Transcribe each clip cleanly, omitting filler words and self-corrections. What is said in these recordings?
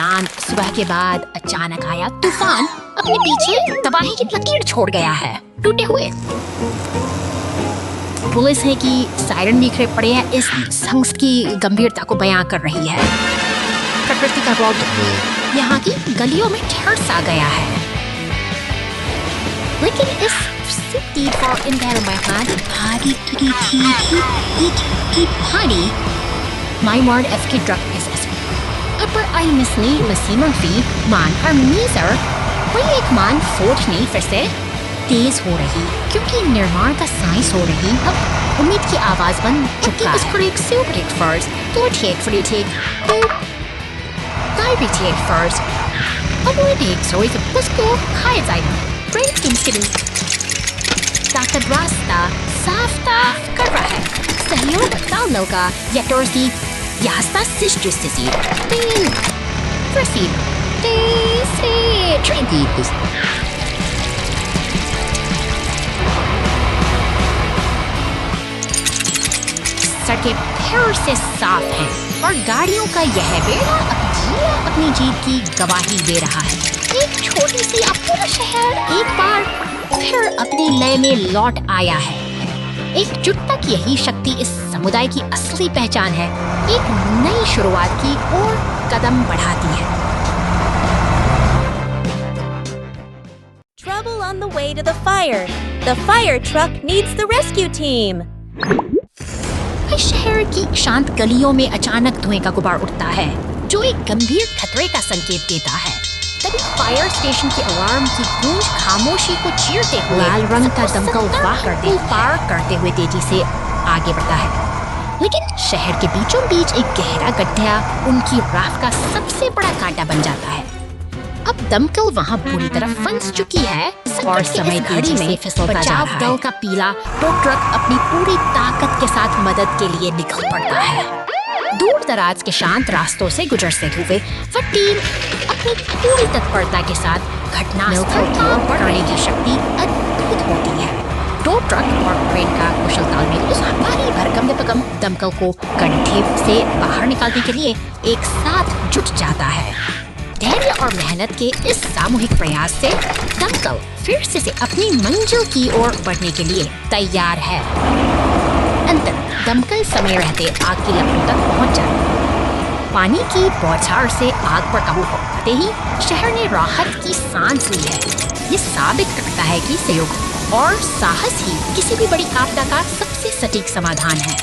शांत सुबह के बाद अचानक आया तूफान अपने पीछे तबाही की लकीर छोड़ गया है, टूटे हुए। पुलिस है कि सायरन बिखरे पड़े हैं इस संघर्ष की गंभीरता को बयां कर रही है। प्रकृति का रौद्र यहाँ की गलियों में ठहर सा गया है, लेकिन इस for Imperial Party My Word FK Drug SS Upper I Misni Masiman Fee मान और मीजर कोई एक मान फोर्थ नहीं फिर से तेज हो रही, क्योंकि निर्माण का साइंस हो रही। अब उम्मीद की आवाज बन चुकी है। इसको एक सुपर एक फर्स्ट तो ठीक फ्री ठीक गाय भी ठीक फर्स्ट अब वो ठीक सो इसे उसको खाया जाएगा। ब्रेन किंग ताकत रास्ता साफ कर रहा है। सहयोग तालमेल का यटोर्सी यास्ता सिस्टुस्सी तीन प्रसीद तीसरे ट्रेंडीज सड़कें फिर से साफ हैं और गाड़ियों का यह बेड़ा अपनी जीत की गवाही दे रहा है। एक छोटी सी पूरा शहर एक बार फिर अपने लय में लौट आया है। एकजुटता की यही शक्ति इस समुदाय की असली पहचान है, एक नई शुरुआत की ओर कदम बढ़ाती है। Trouble on the way to the fire. The fire truck needs the rescue team. शहर की शांत गलियों में अचानक धुएं का गुबार उठता है, जो एक गंभीर खतरे का संकेत देता है। तभी फायर स्टेशन की अलार्म की गूंज खामोशी को चीरते हुए लाल रंग का दमकल पार करते हुए तेजी से आगे बढ़ता है। लेकिन शहर के बीचों बीच एक गहरा गड्ढा उनकी राह का सबसे बड़ा कांटा बन जाता है। अब दमकल वहाँ पूरी तरह फंस चुकी है और समय घड़ी में बचाव दल का पीला टो ट्रक अपनी पूरी ताकत के साथ मदद के लिए निकल पड़ता है। दूर दराज के शांत रास्तों से गुजरते हुए वह टीम अपनी पूरी तत्परता के साथ घटनास्थल की ओर बढ़ने की शक्ति अद्भुत होती है। टो ट्रक और ट्रेन का कुशल तालमेल उस भारी भरकम दमकल को गड्ढे से बाहर निकालने के लिए एक साथ जुट जाता है। धैर्य और मेहनत के इस सामूहिक प्रयास से दमकल फिर से अपनी मंजिल की ओर बढ़ने के लिए तैयार है। अंतर दमकल समय रहते आग की लपटों तक पहुंच जाती। पानी की बौछार से आग पर काबू पाते ही शहर ने राहत की सांस ली है। ये साबित करता है कि सहयोग और साहस ही किसी भी बड़ी आपदा का सबसे सटीक समाधान है।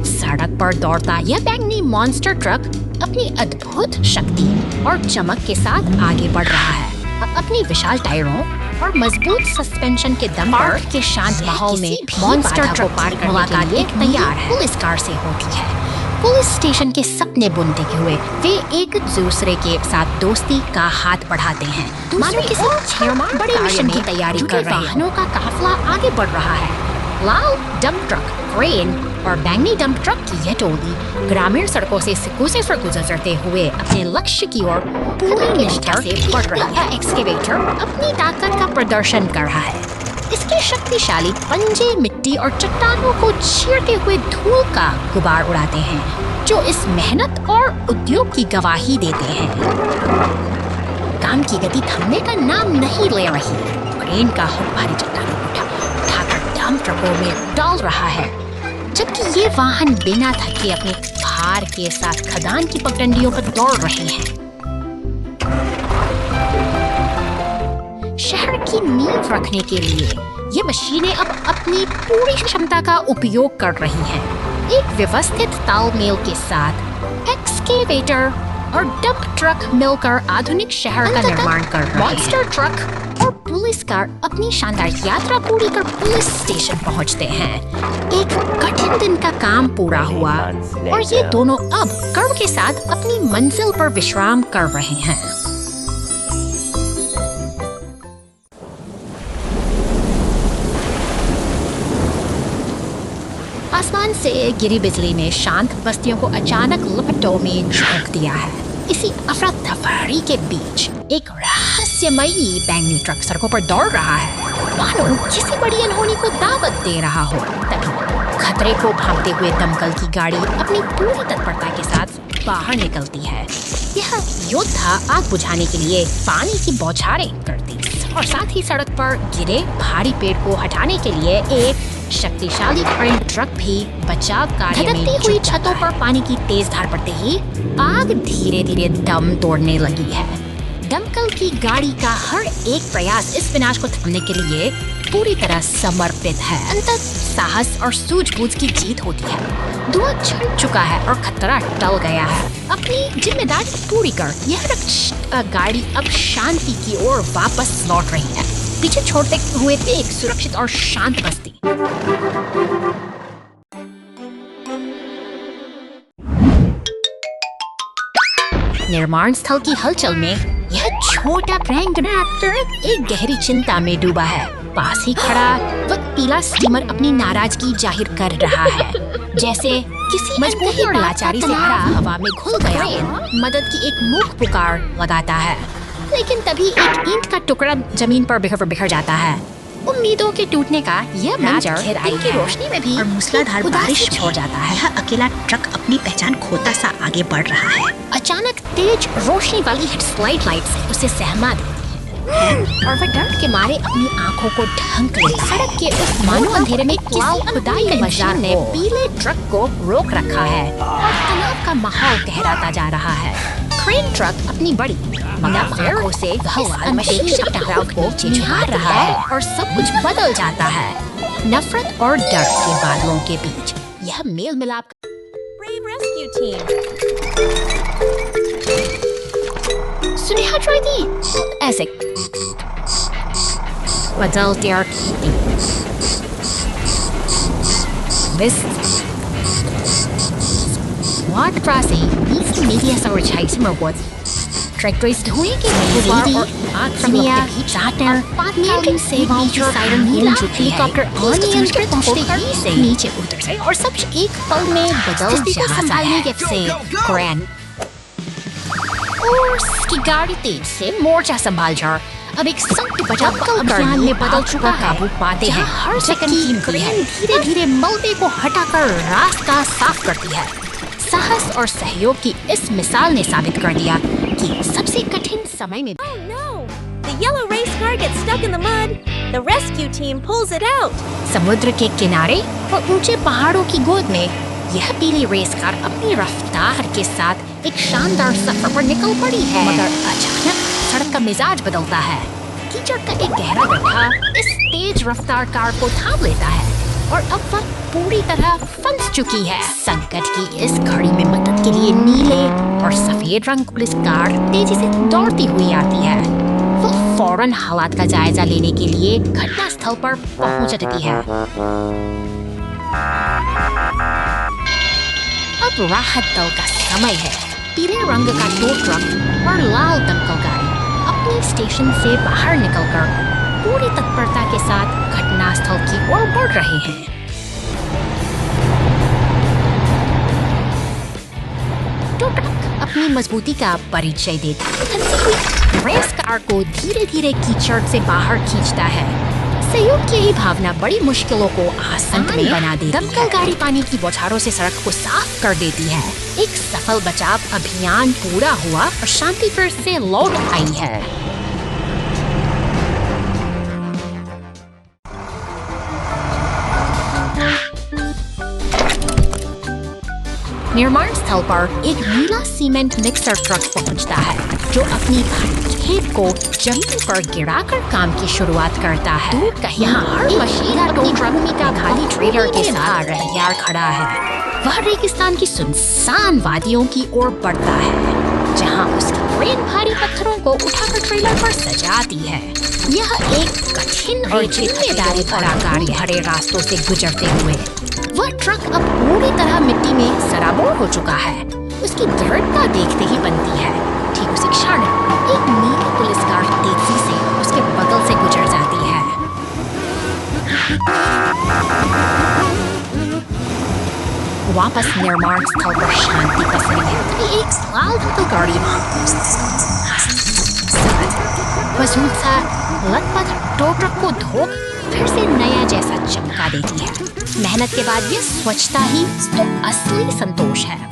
सड़क पर दौड़ता यह बैंगनी मॉन्स्टर ट्रक अपनी अद्भुत शक्ति और चमक के साथ आगे बढ़ रहा है। अपनी विशाल टायरों और मजबूत सस्पेंशन के दम पर के शांत माहौल में मॉन्स्टर ट्रक पार करने के लिए तैयार है। पुलिस कार से होती है। पुलिस स्टेशन के सपने बुनते हुए वे एक दूसरे के साथ दोस्ती का हाथ बढ़ाते हैं। मानो किसी बड़े मिशन की तैयारी कर रहे हैं। वाहनों का काफिला आगे बढ़ रहा है। लाल डंप ट्रक, क्रेन और बैंगनी डंप ट्रक की यह टोली ग्रामीण सड़कों से गुजरते हुए अपने लक्ष्य की ओर पूरी निष्ठा से बढ़ रही है। एक्सकेवेटर अपनी ताकत का प्रदर्शन कर रहा है। इसके शक्तिशाली पंजे मिट्टी और चट्टानों को चीरते हुए धूल का गुबार उड़ाते हैं, जो इस मेहनत और उद्योग की गवाही देते हैं। काम की गति थमने का नाम नहीं ले रही। क्रेन का हुक भारी चट्टानों को उठाकर डंप ट्रकों में डाल रहा है, जबकि ये वाहन बिना थके अपने भार के साथ खदान की पगडंडियों पर दौड़ रहे हैं। शहर की नींव रखने के लिए ये मशीनें अब अपनी पूरी क्षमता का उपयोग कर रही हैं। एक व्यवस्थित तालमेल के साथ एक्सकेवेटर और डंप ट्रक मिलकर आधुनिक शहर का निर्माण कर रहे हैं। मॉन्स्टर ट्रक और पुलिस कार अपनी शानदार यात्रा पूरी कर पुलिस स्टेशन पहुंचते हैं। एक कठिन दिन का काम पूरा हुआ और ये दोनों अब गर्व के साथ अपनी मंजिल पर विश्राम कर रहे हैं। आसमान से गिरी बिजली ने शांत बस्तियों को अचानक लपटों में झोंक दिया है। इसी अफरा तफरी के बीच एक रहस्यमयी बैंगनी ट्रक सड़कों पर दौड़ रहा है। मानो किसी बड़ी अनहोनी को दावत दे रहा हो। तभी खतरे को भांपते हुए दमकल की गाड़ी अपनी पूरी तत्परता के साथ बाहर निकलती है। यह योद्धा आग बुझाने के लिए पानी की बौछारें करती और साथ ही सड़क पर गिरे भारी पेड़ को हटाने के लिए एक शक्तिशाली क्रेन ट्रक भी बचाव कार्य में जुट हुई छतों पर पानी की तेज धार पड़ते ही आग धीरे धीरे दम तोड़ने लगी है। दमकल की गाड़ी का हर एक प्रयास इस विनाश को थमने के लिए पूरी तरह समर्पित है। अंततः साहस और सूझबूझ की जीत होती है। धुआं छिड़ चुका है और खतरा टल गया है। अपनी जिम्मेदारी पूरी कर यह रक्षा गाड़ी अब शांति की ओर वापस लौट रही है, पीछे छोड़ते हुए एक सुरक्षित और शांत बस्ती। निर्माण स्थल की हलचल में यह छोटा प्रैंक एक्टर एक गहरी चिंता में डूबा है। पास ही खड़ा वह पीला स्टीमर अपनी नाराजगी जाहिर कर रहा है, जैसे किसी मजबूरी और लाचारी से भरा हवा में घुल गया मदद की एक मूक पुकार लगाता है। लेकिन तभी एक ईंट का टुकड़ा जमीन पर बिखर जाता है। उम्मीदों के टूटने का यह मंजर दिन की रोशनी में भी और मूसलाधार बारिश छोड़ जाता है। यह अकेला ट्रक अपनी पहचान खोता सा आगे बढ़ रहा है। अचानक तेज रोशनी वाली हेडलाइट लाइट्स उसे सहमा देती हैं और वह डर के मारे अपनी आंखों को ढंक लेता है। सड़क के उस मानो अंधेरे में किसी खुदाई मशीन ने पीले ट्रक को रोक रखा है और तनाव का माहौल गहराता जा रहा है। क्रेन ट्रक अपनी बड़ी नम आंखों से अनपेक्षित टकराव को निहार रहा है और सब कुछ बदल जाता है। नफरत और डर के बादलों के बीच यह मेल मिलाप Brave rescue team. Suneha try दी ऐसे बदलते और Waterfrasi needs the media summer chase rewards. Tractors धुएं के गुब्बार और आग फनिया चाटर पानी सेवाओं की सायरन गूंज उठी है। हेलीकॉप्टर अनियंत्रित पहुंचते ही से नीचे उतर से और सब एक पल में बदल जाता है। से ग्रैंड और उसकी गाड़ी तेज से मोर्चा संभाल जा अब एक संकट बचा अभियान में बदल चुका है। काबू पाते हैं हर सेकंड कीमती है। धीरे धीरे मलबे को हटाकर रास्ता साफ करती है। साहस और सहयोग की इस मिसाल ने साबित कर दिया कि सबसे कठिन समय में Oh no! The yellow race car gets stuck in the mud. The rescue team pulls it out. समुद्र के किनारे और ऊंचे पहाड़ों की गोद में यह पीली रेस कार अपनी रफ्तार के साथ एक शानदार सफर पर निकल पड़ी है। मगर अचानक सड़क का मिजाज बदलता है। कीचड़ का एक गहरा गड्ढा इस तेज रफ्तार कार को थाम लेता है और अब वह पूरी तरह फंस चुकी है। संकट की इस घड़ी में मदद के लिए नीले और सफेद रंग पुलिस कार तेजी से दौड़ती हुई आती है। वह फौरन हालात का जायजा लेने के लिए घटना स्थल पर पहुंच जाती है। अब राहत दल का समय है। पीले रंग का टो ट्रक और लाल दमकल गाड़ी अपने स्टेशन से बाहर निकलकर पूरी तत्परता के साथ घटनास्थल की ओर बढ़ रहे हैं। टो ट्रक अपनी मजबूती का परिचय देता है। रेस कार को धीरे धीरे कीचड़ से बाहर खींचता है। सहयोग की यही भावना बड़ी मुश्किलों को आसान बना देती है। दमकल गाड़ी पानी की बौछारों से सड़क को साफ कर देती है। एक सफल बचाव अभियान पूरा हुआ और शांति फिर से लौट आई है। निर्माण स्थल पर एक नीला सीमेंट मिक्सर ट्रक पहुंचता है जो अपनी खेत को जमीन पर गिराकर काम की शुरुआत करता है। दूर कहीं यहाँ हर मशीन अपनी भूमि का खाली ट्रेलर के साथ तैयार खड़ा है। वह रेगिस्तान की सुनसान वादियों की ओर बढ़ता है जहाँ उसकी क्रेन भारी पत्थरों को उठाकर ट्रेलर पर सजाती है। यह एक कठिन और जिम्मेदारी भरा कार्य भरे रास्तों से गुजरते हुए वह ट्रक अब पूरी तरह मिट्टी में सराबोर हो चुका है। उसकी दृढ़ता देखते ही बनती है। ठीक उसी क्षण एक नीली पुलिस कार तेजी से उसके बगल से गुजर जाती है। वापस निर्माण स्थल पर शांति पसरी है। तभी एक लाल दमकल गाड़ी वसूल सा लथपथ टो ट्रक को धो फिर से नया जैसा चमका देती है। मेहनत के बाद ये स्वच्छता ही तो असली संतोष है।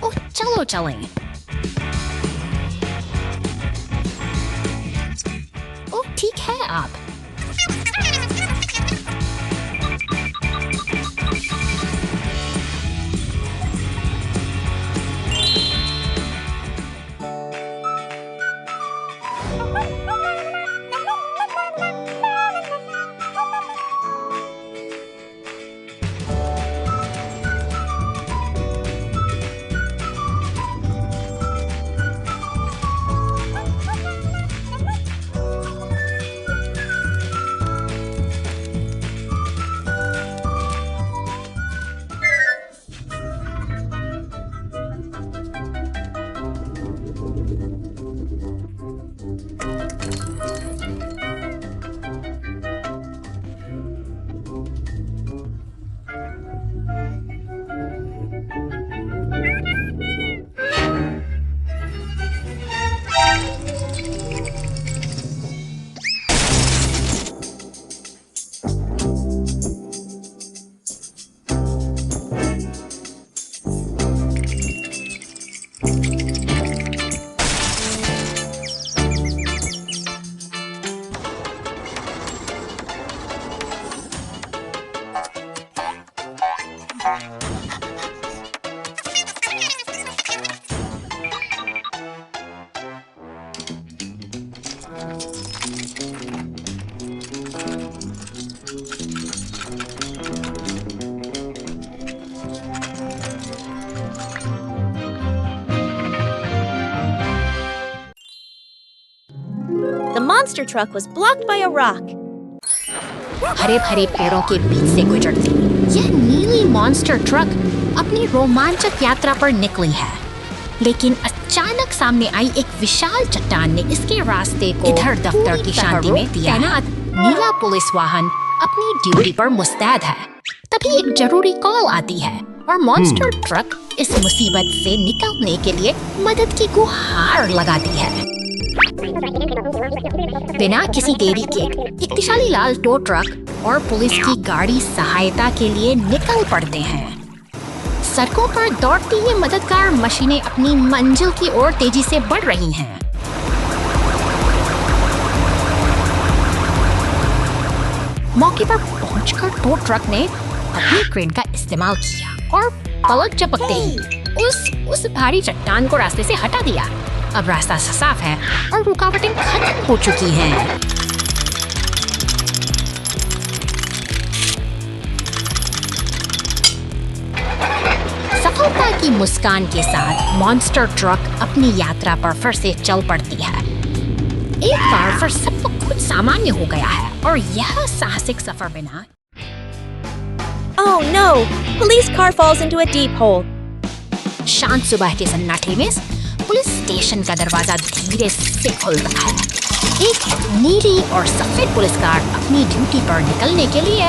ओह, चलो चलें। ओह, ठीक है आप। The monster truck was blocked by a rock. हरे भरे पेड़ों के बीच से गुजरती यह नीली मॉन्स्टर ट्रक अपनी रोमांचक यात्रा पर निकली है, लेकिन अचानक सामने आई एक विशाल चट्टान ने इसके रास्ते को इधर दफ्तर की शांति में दिया। तैनात नीला पुलिस वाहन अपनी ड्यूटी पर मुस्तैद है। तभी एक जरूरी कॉल आती है और मॉन्स्टर ट्रक इस मुसीबत से निकलने के लिए मदद की गुहार लगाती है। बिना किसी देरी के एक दिशाली लाल टो ट्रक और पुलिस की गाड़ी सहायता के लिए निकल पड़ते हैं। सड़कों पर दौड़ती ये मददगार मशीनें अपनी मंजिल की ओर तेजी से बढ़ रही हैं। मौके पर पहुंचकर टो ट्रक ने अपनी क्रेन का इस्तेमाल किया और पलक झपकते ही उस भारी चट्टान को रास्ते से हटा दिया। अब रास्ता साफ है और रुकावटें खत्म हो चुकी हैं। सफलता की मुस्कान के साथ मॉन्स्टर ट्रक अपनी यात्रा पर फिर से चल पड़ती है। एक बार फिर सब कुछ सामान्य हो गया है और यह साहसिक सफर बिना Oh no! Police car falls into a deep hole. शांत सुबह के सन्नाटे में पुलिस स्टेशन का दरवाजा धीरे से खुलता है। एक नीली और सफेद पुलिस कार अपनी ड्यूटी पर निकलने के लिए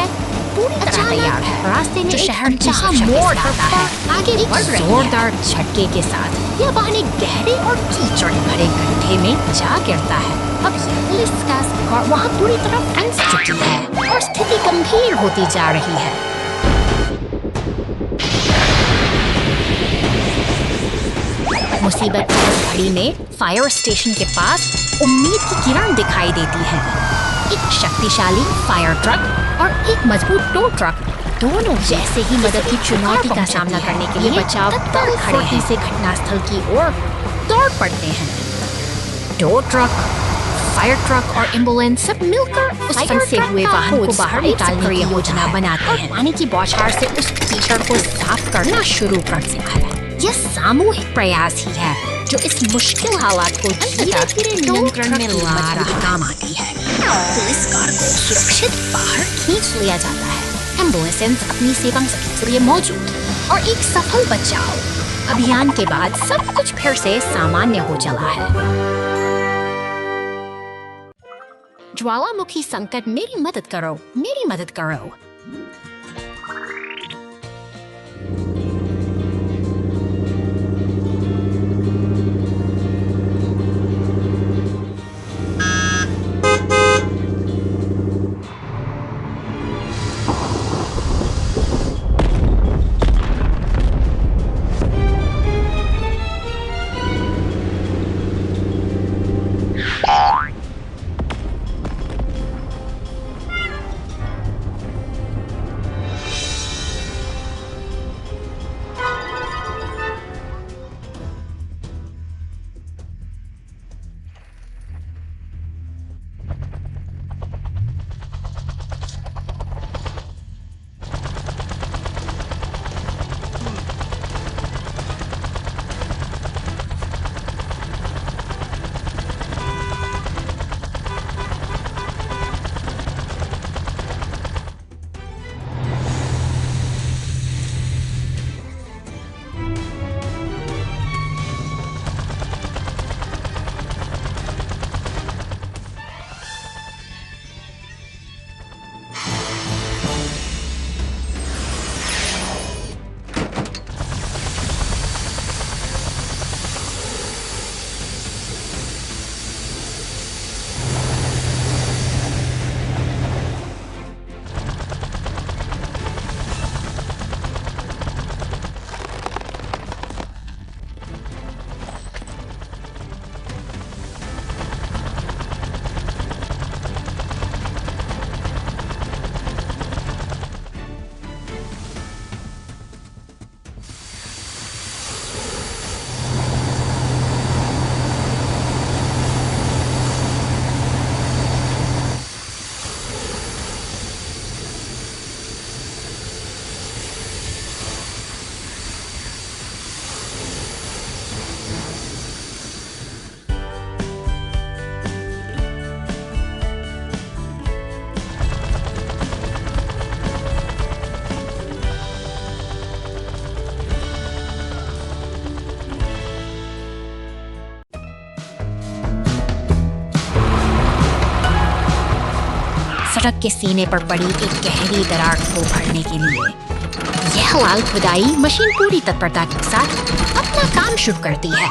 पूरी तरह तैयार है। रास्ते में शहर जहां मोड़ आता है, आगे बढ़ रही है। जोरदार झटके के साथ यह वाहन एक गहरे और कीचड़ भरे गड्ढे में जा गिरता है। अब पुलिस का कार वहां पूरी तरह फंस चुकी है और स्थिति गंभीर होती जा रही है। मुसीबत की इस घड़ी में फायर स्टेशन के पास उम्मीद की किरण दिखाई देती है। एक शक्तिशाली फायर ट्रक और एक मजबूत टो ट्रक दोनों जैसे ही मदद की चुनौती का सामना करने के लिए बचाव दल खड़े हैं से घटनास्थल की ओर दौड़ पड़ते हैं। टो ट्रक, फायर ट्रक और एम्बुलेंस सब मिलकर उस फंसे हुए वाहन को बाहर निकालने की योजना बनाते हैं। पानी की बौछार से उस कीचड़ को साफ करना शुरू कर दिया है। यह सामूहिक प्रयास ही है जो इस मुश्किल हालात को धीरे-धीरे नियंत्रण में ला रहा काम आती है। पुलिस कार को सुरक्षित बाहर खींच लिया जाता है। एम्बुलेंस अपनी सेवा के लिए मौजूद और एक सफल बचाव अभियान के बाद सब कुछ फिर से सामान्य हो चला है। ज्वालामुखी संकट, मेरी मदद करो, मेरी मदद करो। सड़क के सीने पर पड़ी एक गहरी दरार को भरने के लिए। यह लाल खुदाई मशीन पूरी तत्परता के साथ अपना काम शुरू करती है।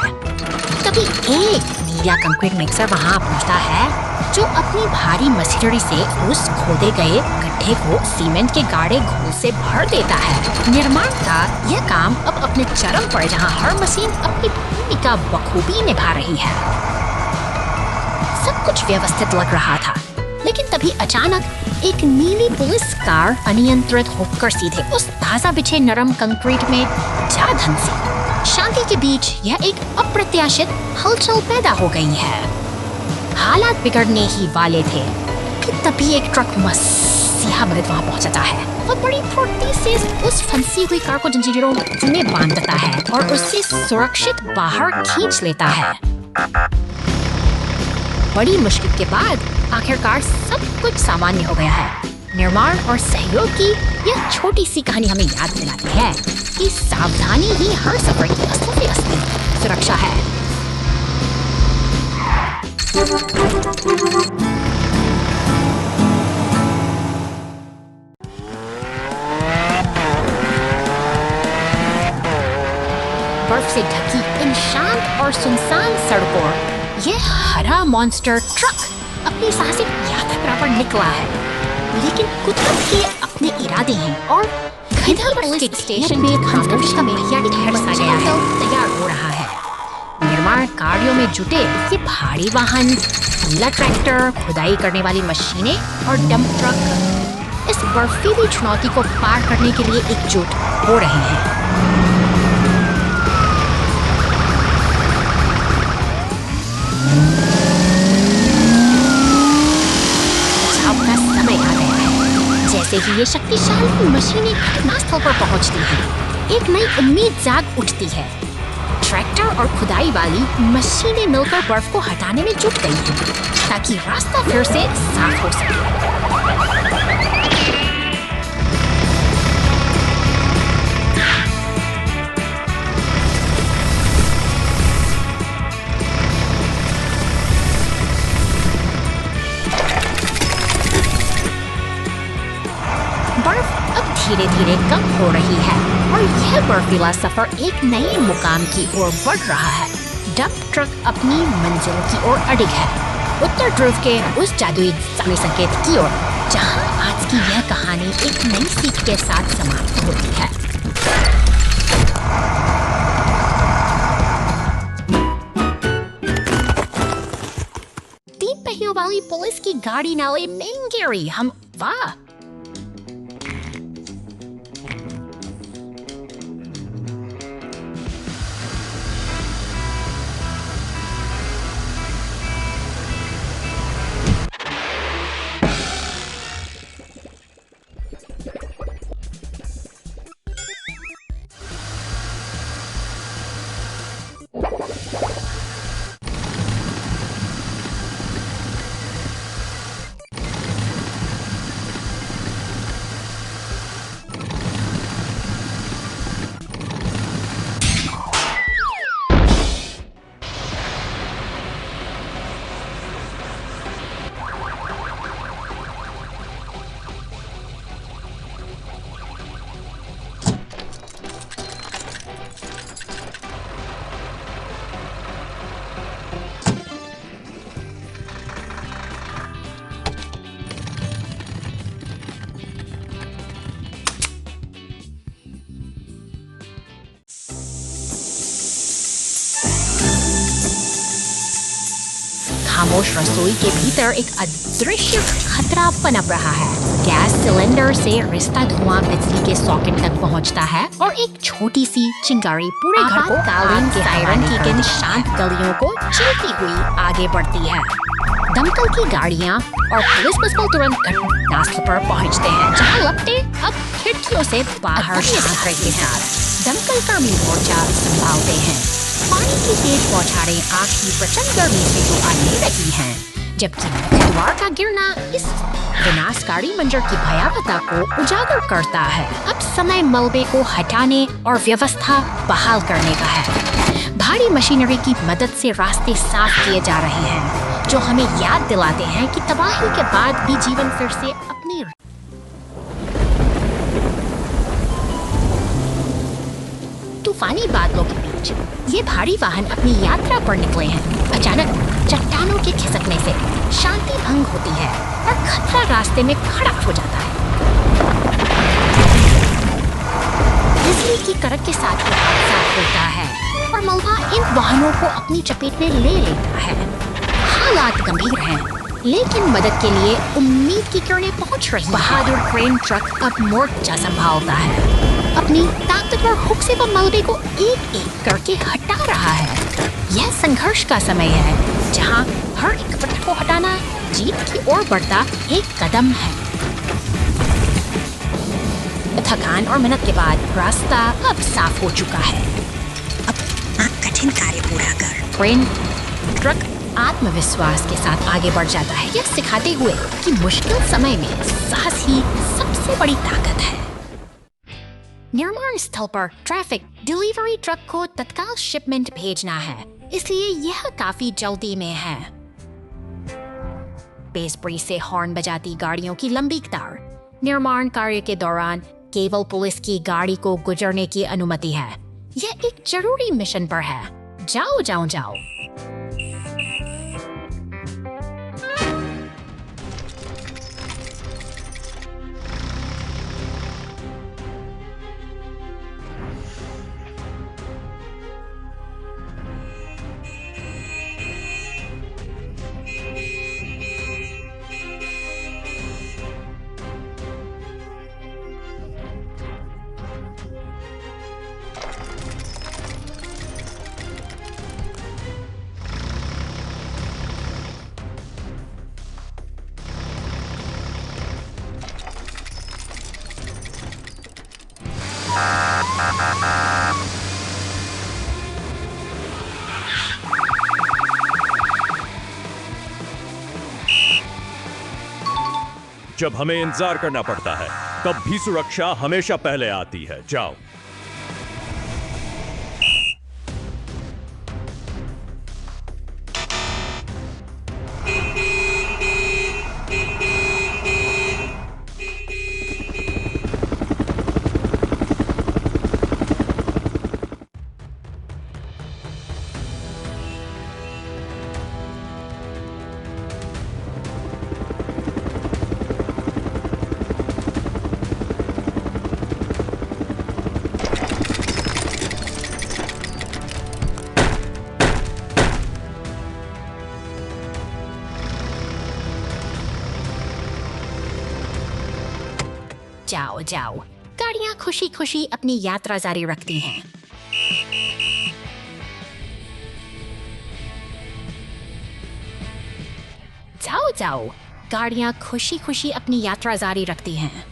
तभी एक नीला कंक्रीट मिक्सर वहां पहुंचता है, जो अपनी भारी मशीनरी से उस खोदे गए गड्ढे को सीमेंट के गाढ़े घोल से भर देता है। निर्माण का यह काम अब अपने चरम पर, जहां हर मशीन अपनी भूमिका बखूबी निभा रही है। सब कुछ व्यवस्थित लग रहा था, लेकिन तभी अचानक एक नीली पुलिस कार अनियंत्रित होकर सीधे उस ताजा बिछे नरम कंक्रीट में जा धंसी। शांति के बीच यह एक अप्रत्याशित हलचल पैदा हो गई है। हालात बिगड़ने ही वाले थे कि तभी एक ट्रक मसीहा मदद वहां पहुंचता है। वो बड़ी फुर्ती से उस फंसी हुई कार को जंजीरों में बांधता है और उसे सुरक्षित बाहर खींच लेता है। बड़ी मुश्किल के बाद आखिरकार सब कुछ सामान्य हो गया है। निर्माण और सहयोग की यह छोटी सी कहानी हमें याद दिलाती है कि सावधानी ही हर सफर की असली सुरक्षा है। बर्फ से ढकी इन शांत और सुनसान सड़कों यह हरा मॉन्स्टर ट्रक अपनी साहसिक यात्रा पर निकला है, लेकिन कुदरत के अपने इरादे हैं और पुलिस स्टेशन में खामोश का पहिया ठहर सा गया है, तैयार हो रहा है। निर्माण कार्यों में जुटे ये भारी वाहन, नीला ट्रैक्टर, खुदाई करने वाली मशीनें और डंप ट्रक इस बर्फीली चुनौती को पार करने के लिए एकजुट हो रहे हैं। जैसे ही ये शक्तिशाली मशीनें घटनास्थल पर पहुंचती हैं, एक नई उम्मीद जाग उठती है। ट्रैक्टर और खुदाई वाली मशीनें मिलकर बर्फ को हटाने में जुट गई हैं, ताकि रास्ता फिर से साफ हो सके। धीरे धीरे कम हो रही है और यह बर्फीला सफर एक नए मुकाम की ओर बढ़ रहा है। डंप ट्रक अपनी मंजिल की ओर अडिग है, उत्तर ध्रुव के उस जादुई समय संकेत की ओर, जहां आज की यह कहानी एक नई सीख के साथ समाप्त होती है। तीन पहियों वाली पुलिस की गाड़ी नाले में गिरी। हम वाह! खामोश रसोई के भीतर एक अदृश्य खतरा पनप रहा है। गैस सिलेंडर से रिश्ता धुआं बिजली के सॉकेट तक पहुंचता है और एक छोटी सी चिंगारी पूरे घर को कालीन के सायरन की इन शांत गलियों को चलती हुई आगे बढ़ती है। दमकल की गाड़ियां और पुलिस बस तुरंत घटनास्थल पर पहुंचते हैं, जहां लपटे अब खिड़कियों से बाहर झांक रहे हैं। दमकल कर्मी मोर्चा संभालते हैं। पानी की तेज बौछारें आग की प्रचंड गर्मी से जो आने लगी हैं, जबकि दीवार का गिरना इस विनाशकारी मंजर की भयावहता को उजागर करता है। अब समय मलबे को हटाने और व्यवस्था बहाल करने का है। भारी मशीनरी की मदद से रास्ते साफ किए जा रहे हैं। जो हमें याद दिलाते हैं कि तबाही के बाद भी जीवन फिर से अपनी तूफानी बादलों के बीच ये भारी वाहन अपनी यात्रा पर निकले हैं। अचानक चट्टानों के खिसकने से शांति भंग होती है और खतरा रास्ते में खड़ा हो जाता है। बिजली की कड़क के साथ ये हादसा होता है और मलबा इन वाहनों को अपनी चपेट में ले लेता है। हालात गंभीर हैं, लेकिन मदद के लिए उम्मीद की किरणें पहुंच रही हैं। बहादुर क्रेन ट्रक अब मोर्चा संभालता है, अपनी ताकतवर हुक से वह मलबे को एक एक करके हटा रहा है। यह संघर्ष का समय है, जहां हर एक पत्थर को हटाना जीत की ओर बढ़ता एक कदम है। थकान और मेहनत के बाद रास्ता अब साफ हो चुका है। अब कठिन कार्य पूरा कर। क्रेन ट्रक आत्मविश्वास के साथ आगे बढ़ जाता है, यह सिखाते हुए कि मुश्किल समय में साहस ही सबसे बड़ी ताकत है। निर्माण स्थल पर ट्रैफिक डिलीवरी ट्रक को तत्काल शिपमेंट भेजना है, इसलिए यह काफी जल्दी में है। बेसब्री से हॉर्न बजाती गाड़ियों की लंबी कतार। निर्माण कार्य के दौरान केवल पुलिस की गाड़ी को गुजरने की अनुमति है। यह एक जरूरी मिशन पर है। जाओ जाओ जाओ। जब हमें इंतजार करना पड़ता है, तब भी सुरक्षा हमेशा पहले आती है। जाओ। जाओ जाओ। गाड़ियां खुशी खुशी अपनी यात्रा जारी रखती हैं। जाओ जाओ। गाड़ियां खुशी खुशी अपनी यात्रा जारी रखती हैं।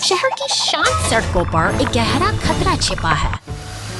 शहर की शांत सड़कों पर एक गहरा खतरा छिपा है।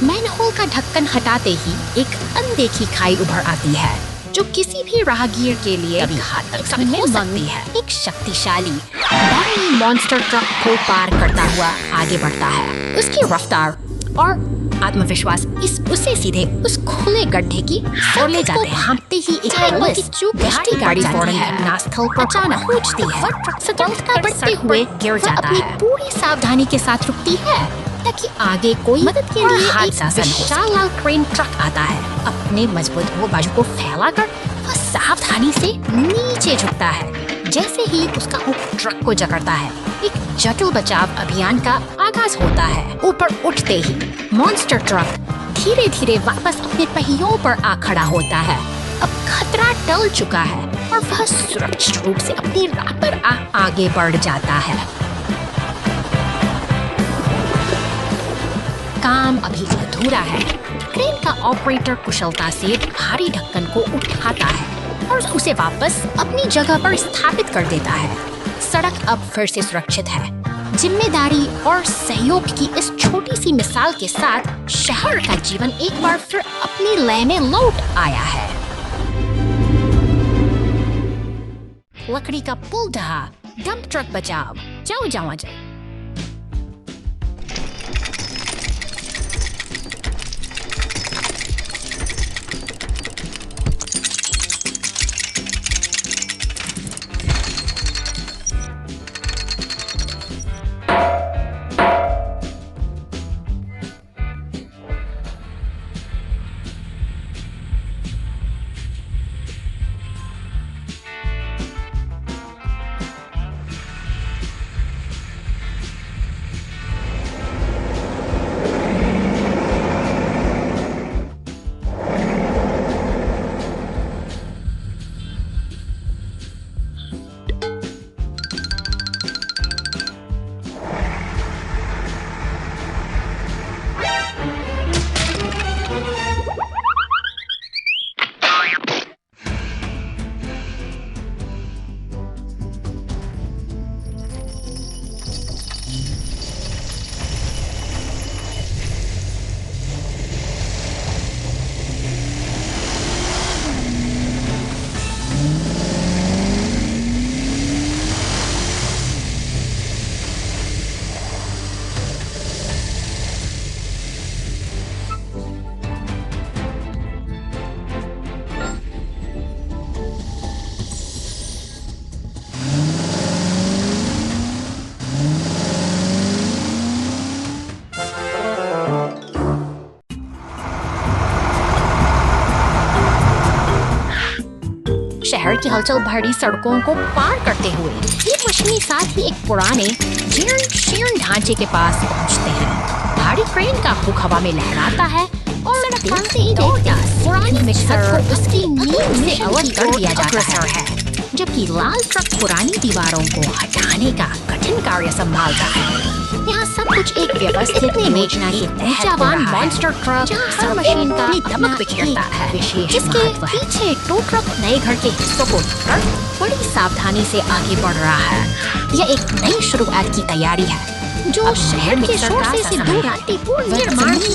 मैनहोल का ढक्कन हटाते ही एक अनदेखी खाई उभर आती है, जो किसी भी राहगीर के लिए घातक साबित हो सकती है। एक शक्तिशाली भारी मॉन्स्टर ट्रक को पार करता हुआ आगे बढ़ता है। उसकी रफ्तार और आत्मविश्वास उसे सीधे उस खुले गड्ढे की ओर ले जाते हैं। भागते ही एक की चूक गहरी गाड़ी फौरन घटनास्थल पर अचानक पहुंचती है। सतर्कता बढ़ते हुए गिर जाता है। अपनी पूरी सावधानी के साथ रुकती है ताकि आगे कोई मदद के लिए एक विशाल क्रेन ट्रक आता है। अपने मजबूत बाजू को फैलाकर वह सावधानी से नीचे झुकता है। जैसे ही उसका हुक ट्रक को जकड़ता है, एक जटिल बचाव अभियान का आगाज होता है। ऊपर उठते ही मॉन्स्टर ट्रक धीरे धीरे वापस अपने पहियों पर आ खड़ा होता है। अब खतरा टल चुका है और वह सुरक्षित रूप से अपनी राह पर आगे बढ़ जाता है। काम अभी अधूरा है। क्रेन का ऑपरेटर कुशलता से भारी ढक्कन को उठाता है और उसे वापस अपनी जगह पर स्थापित कर देता है। सड़क अब फिर से सुरक्षित है। जिम्मेदारी और सहयोग की इस छोटी सी मिसाल के साथ शहर का जीवन एक बार फिर अपनी लय में लौट आया है। लकड़ी का पुल ढहा, डंप ट्रक बचाव। जाओ जाओ जाओ। शहर की हलचल भरी सड़कों को पार करते हुए ये मशीनी साथ ही एक पुराने जीर्ण शीर्ण ढांचे के पास पहुंचते हैं। भारी क्रेन का हुक हवा में लहराता है और देखते ही देखते पुरानी मिक्सर को उसकी नींव से अलग कर दिया जाता है, जबकि लाल ट्रक पुरानी दीवारों को हटाने का कठिन कार्य संभालता है। यहाँ सब कुछ एक व्यवस्थित योजना के तहत जवान मॉन्स्टर ट्रक हर मशीन का दमक बिखेरता है, जिसके पीछे टो ट्रक नए घर के हिस्सों को उठाकर बड़ी सावधानी से आगे बढ़ रहा है। यह एक नई शुरुआत की तैयारी है जो शहर के शोर से दूर पूर्ण निर्माण की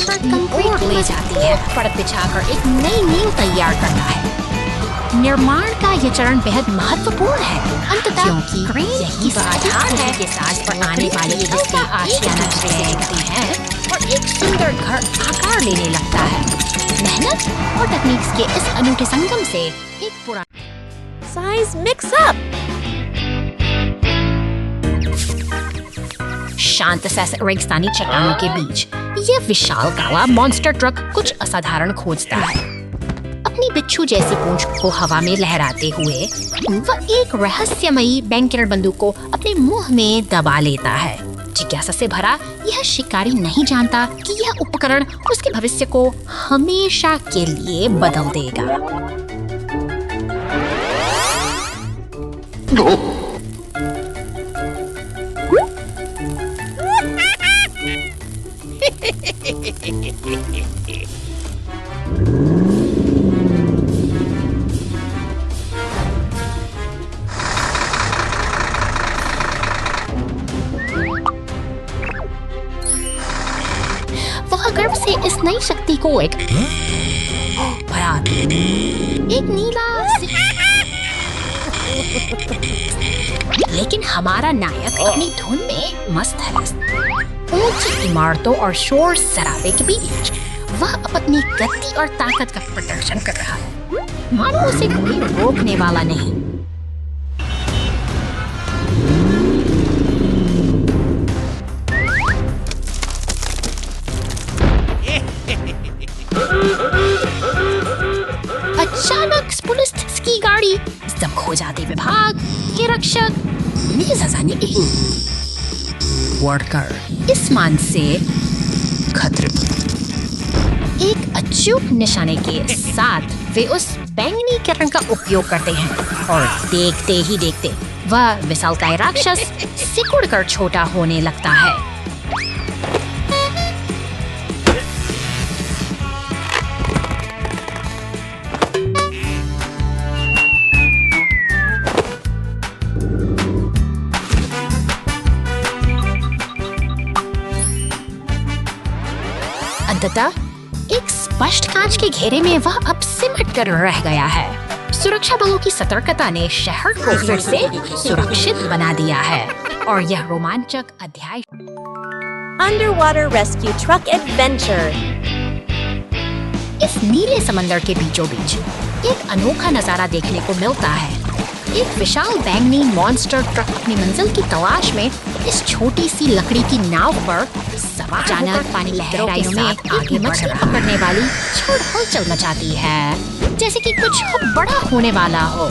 ओर ले जाती है, परत बिछाकर एक नई नींव तैयार करता है। निर्माण का यह चरण बेहद महत्वपूर्ण है, अंततः क्योंकि यही आधार है के साथ पर आने वाले हिस्से आशियाना रहते हैं और एक सुंदर घर आकार लेने लगता है। मेहनत और तकनीक के इस अनूठे संगम से एक पुराना Size mix up. शांत रेगिस्तानी चट्टानों के बीच यह विशाल काला मॉन्स्टर ट्रक कुछ असाधारण खोजता है। अपनी बिच्छू जैसी पूंछ को हवा में लहराते हुए वह एक रहस्यमयी बैंकर बंदूक को अपने मुंह में दबा लेता है। जिज्ञासा से भरा यह शिकारी नहीं जानता कि यह उपकरण उसके भविष्य को हमेशा के लिए बदल देगा। वह गर्व से इस नई शक्ति को एक नीला लेकिन हमारा नायक अपनी धुन में मस्त है। ऊंची इमारतों और शोर शराबे के बीच वह अपनी गति और ताकत का प्रदर्शन कर रहा है, मानो उसे कोई रोकने वाला नहीं। अचानक पुलिस की गाड़ी दम खो जाते विभाग के रक्षक वर्कर इस मान से खतरे एक अचूक निशाने के साथ वे उस बैंगनी किरण का उपयोग करते हैं और देखते ही देखते वह विशालकाय राक्षस सिकुड़कर छोटा होने लगता है। अंततः एक स्पष्ट कांच के घेरे में वह अब सिमट कर रह गया है। सुरक्षा बलों की सतर्कता ने शहर को फिर से सुरक्षित बना दिया है और यह रोमांचक अध्याय Underwater Rescue Truck Adventure. इस नीले समंदर के बीचों बीच एक अनोखा नजारा देखने को मिलता है। एक विशाल बैंगनी मॉन्स्टर ट्रक अपनी मंजिल की तलाश में इस छोटी सी लकड़ी की नाव पर सवार अचानक पानी लहरों में आगे मछली पकड़ने वाली छोड़ हलचल मचाती है, जैसे कि कुछ बड़ा होने वाला हो।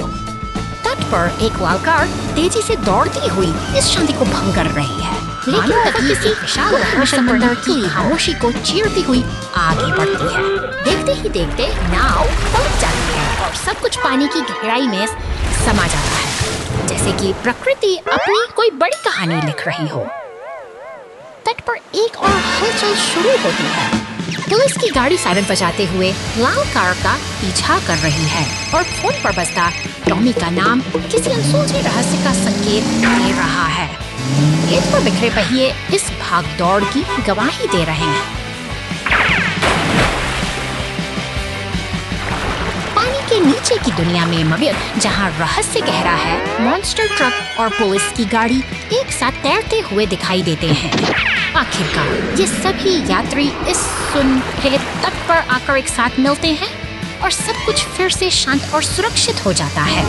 तट पर एक लाल कार तेजी से दौड़ती हुई इस शांति को भंग कर रही है, लेकिन तभी किसी विशाल लहर समंदर की खामोशी को चीरती हुई आगे बढ़ती है। देखते ही देखते नाव पलट जाती है और सब कुछ पानी की गहराई में समा जाता है, जैसे कि प्रकृति अपनी कोई बड़ी कहानी लिख रही हो। तट पर एक और हलचल शुरू होती है। पुलिस की गाड़ी सायरन बजाते हुए लाल कार का पीछा कर रही है और फोन पर बजता टॉमी का नाम किसी अनसुलझे रहस्य का संकेत दे रहा है। खेत पर बिखरे पहिए इस भागदौड़ की गवाही दे रहे हैं। पानी के नीचे की दुनिया में मगर जहां रहस्य गहरा है, मॉन्स्टर ट्रक और पुलिस की गाड़ी एक साथ तैरते हुए दिखाई देते हैं। आखिरकार ये सभी यात्री इस सुनहरे तट पर आकर एक साथ मिलते हैं और सब कुछ फिर से शांत और सुरक्षित हो जाता है।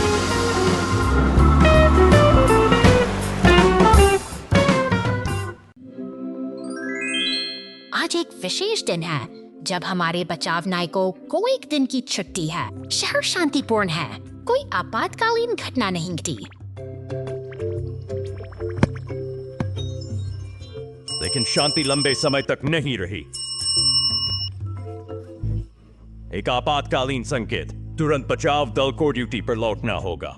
आज एक विशेष दिन है जब हमारे बचाव नायकों को एक दिन की छुट्टी है। शहर शांतिपूर्ण है, कोई आपातकालीन घटना नहीं घटी। लेकिन शांति लंबे समय तक नहीं रही। एक आपातकालीन संकेत, तुरंत बचाव दल को ड्यूटी पर लौटना होगा।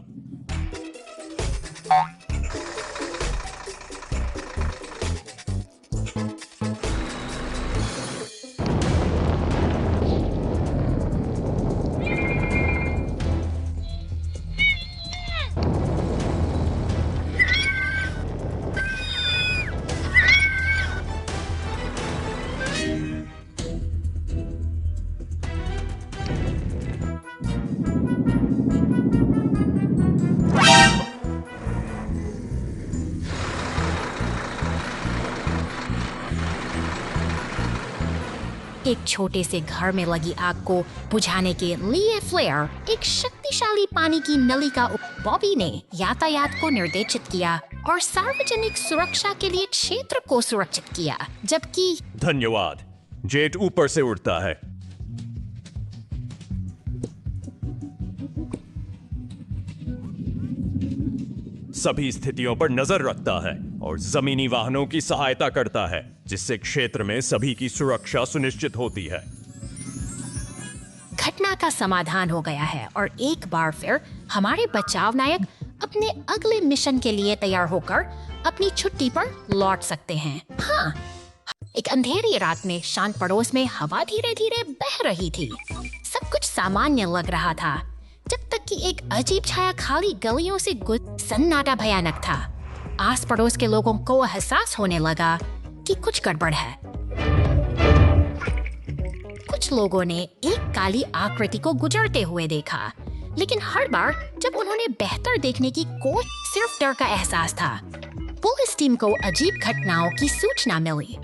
एक छोटे से घर में लगी आग को बुझाने के लिए फ्लेयर, एक शक्तिशाली पानी की नली का बॉबी ने यातायात को निर्देशित किया और सार्वजनिक सुरक्षा के लिए क्षेत्र को सुरक्षित किया, जबकि धन्यवाद। जेट ऊपर से उड़ता है। सभी स्थितियों पर नजर रखता है और जमीनी वाहनों की सहायता करता है, जिससे क्षेत्र में सभी की सुरक्षा सुनिश्चित होती है। घटना का समाधान हो गया है और एक बार फिर हमारे बचाव नायक अपने अगले मिशन के लिए तैयार होकर अपनी छुट्टी पर लौट सकते हैं। हाँ, एक अंधेरी रात में शांत पड़ोस में हवा धीरे धीरे बह रही थी। सब कुछ सामान्य लग रहा था, जब तक कि एक अजीब छाया खाली गलियों से सन्नाटा भयानक था। आस पड़ोस के लोगों को एहसास होने लगा कि कुछ गड़बड़ है। कुछ लोगों ने एक काली आकृति को गुजरते हुए देखा, लेकिन हर बार जब उन्होंने बेहतर देखने की कोशिश, सिर्फ डर का एहसास था। पुलिस टीम को अजीब घटनाओं की सूचना मिली।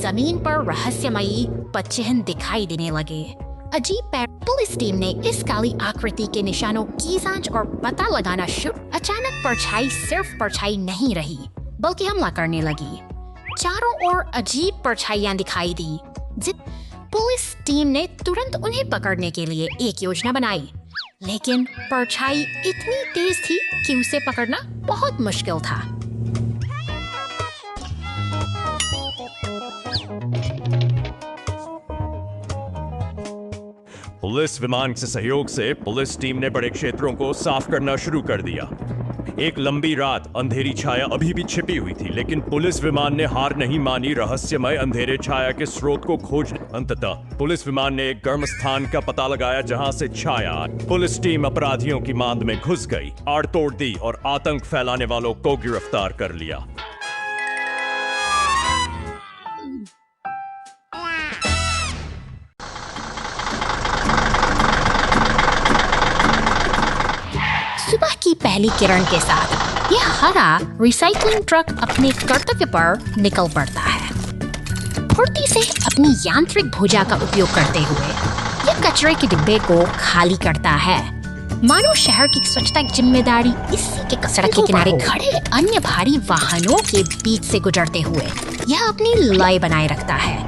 जमीन पर रहस्यमयी पदचिह्न दिखाई देने लगे। अजीब पैर। पुलिस टीम ने इस काली आकृति के निशानों की जांच और पता लगाना शुरू। अचानक परछाई सिर्फ परछाई नहीं रही, बल्कि हमला करने लगी। चारों ओर अजीब परछाइयां दिखाई दी। पुलिस टीम ने तुरंत उन्हें पकड़ने के लिए एक योजना बनाई, लेकिन परछाई इतनी तेज थी कि उसे पकड़ना बहुत मुश्किल था। पुलिस विमान के सहयोग से पुलिस टीम ने बड़े क्षेत्रों को साफ करना शुरू कर दिया। एक लंबी रात अंधेरी छाया अभी भी छिपी हुई थी, लेकिन पुलिस विमान ने हार नहीं मानी रहस्यमय अंधेरे छाया के स्रोत को खोजने। अंततः पुलिस विमान ने एक गर्म स्थान का पता लगाया जहां से छाया। पुलिस टीम अपराधियों की मांद में घुस गई, आड़ तोड़ दी और आतंक फैलाने वालों को गिरफ्तार कर लिया। पहली किरण के साथ यह हरा रिसाइकलिंग ट्रक अपने कर्तव्य पर निकल पड़ता है। फुर्ती से अपनी यांत्रिक भुजा का उपयोग करते हुए यह कचरे के डिब्बे को खाली करता है, मानो शहर की स्वच्छता की जिम्मेदारी इसी के सड़क के किनारे खड़े अन्य भारी वाहनों के बीच से गुजरते हुए यह अपनी लय बनाए रखता है।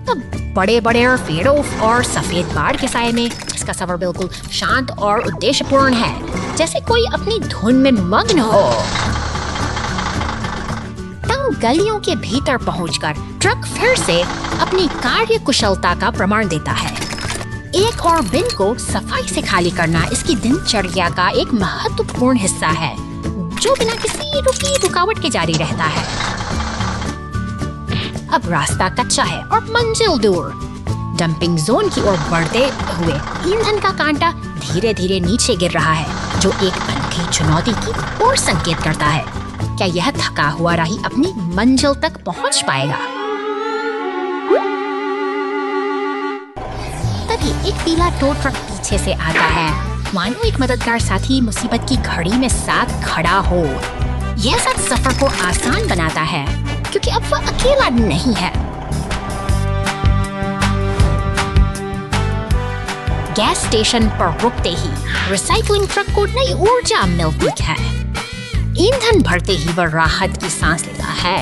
तब बड़े बड़े पेड़ों और सफेद बाढ़ के साये में इसका सफर बिल्कुल शांत और उद्देश्यपूर्ण है, जैसे कोई अपनी धुन में मग्न हो। तंग गलियों के भीतर पहुंचकर ट्रक फिर से अपनी कार्य कुशलता का प्रमाण देता है। एक और बिन को सफाई से खाली करना इसकी दिनचर्या का एक महत्वपूर्ण हिस्सा है, जो बिना किसी रुकावट के जारी रहता है। अब रास्ता कच्चा है और मंजिल दूर। डंपिंग जोन की ओर बढ़ते हुए ईंधन का कांटा धीरे धीरे नीचे गिर रहा है, जो एक अनोखी चुनौती की ओर संकेत करता है। क्या यह थका हुआ राही अपनी मंजिल तक पहुंच पाएगा? तभी एक पीला टो ट्रक पीछे से आता है, मानो एक मददगार साथी मुसीबत की घड़ी में साथ खड़ा हो। यह सब सफर को आसान बनाता है, क्योंकि अब वह अकेला नहीं है। गैस स्टेशन पर रुकते ही रिसाइकलिंग ट्रक को नई ऊर्जा मिलती है। ईंधन भरते ही वह राहत की सांस लेता है,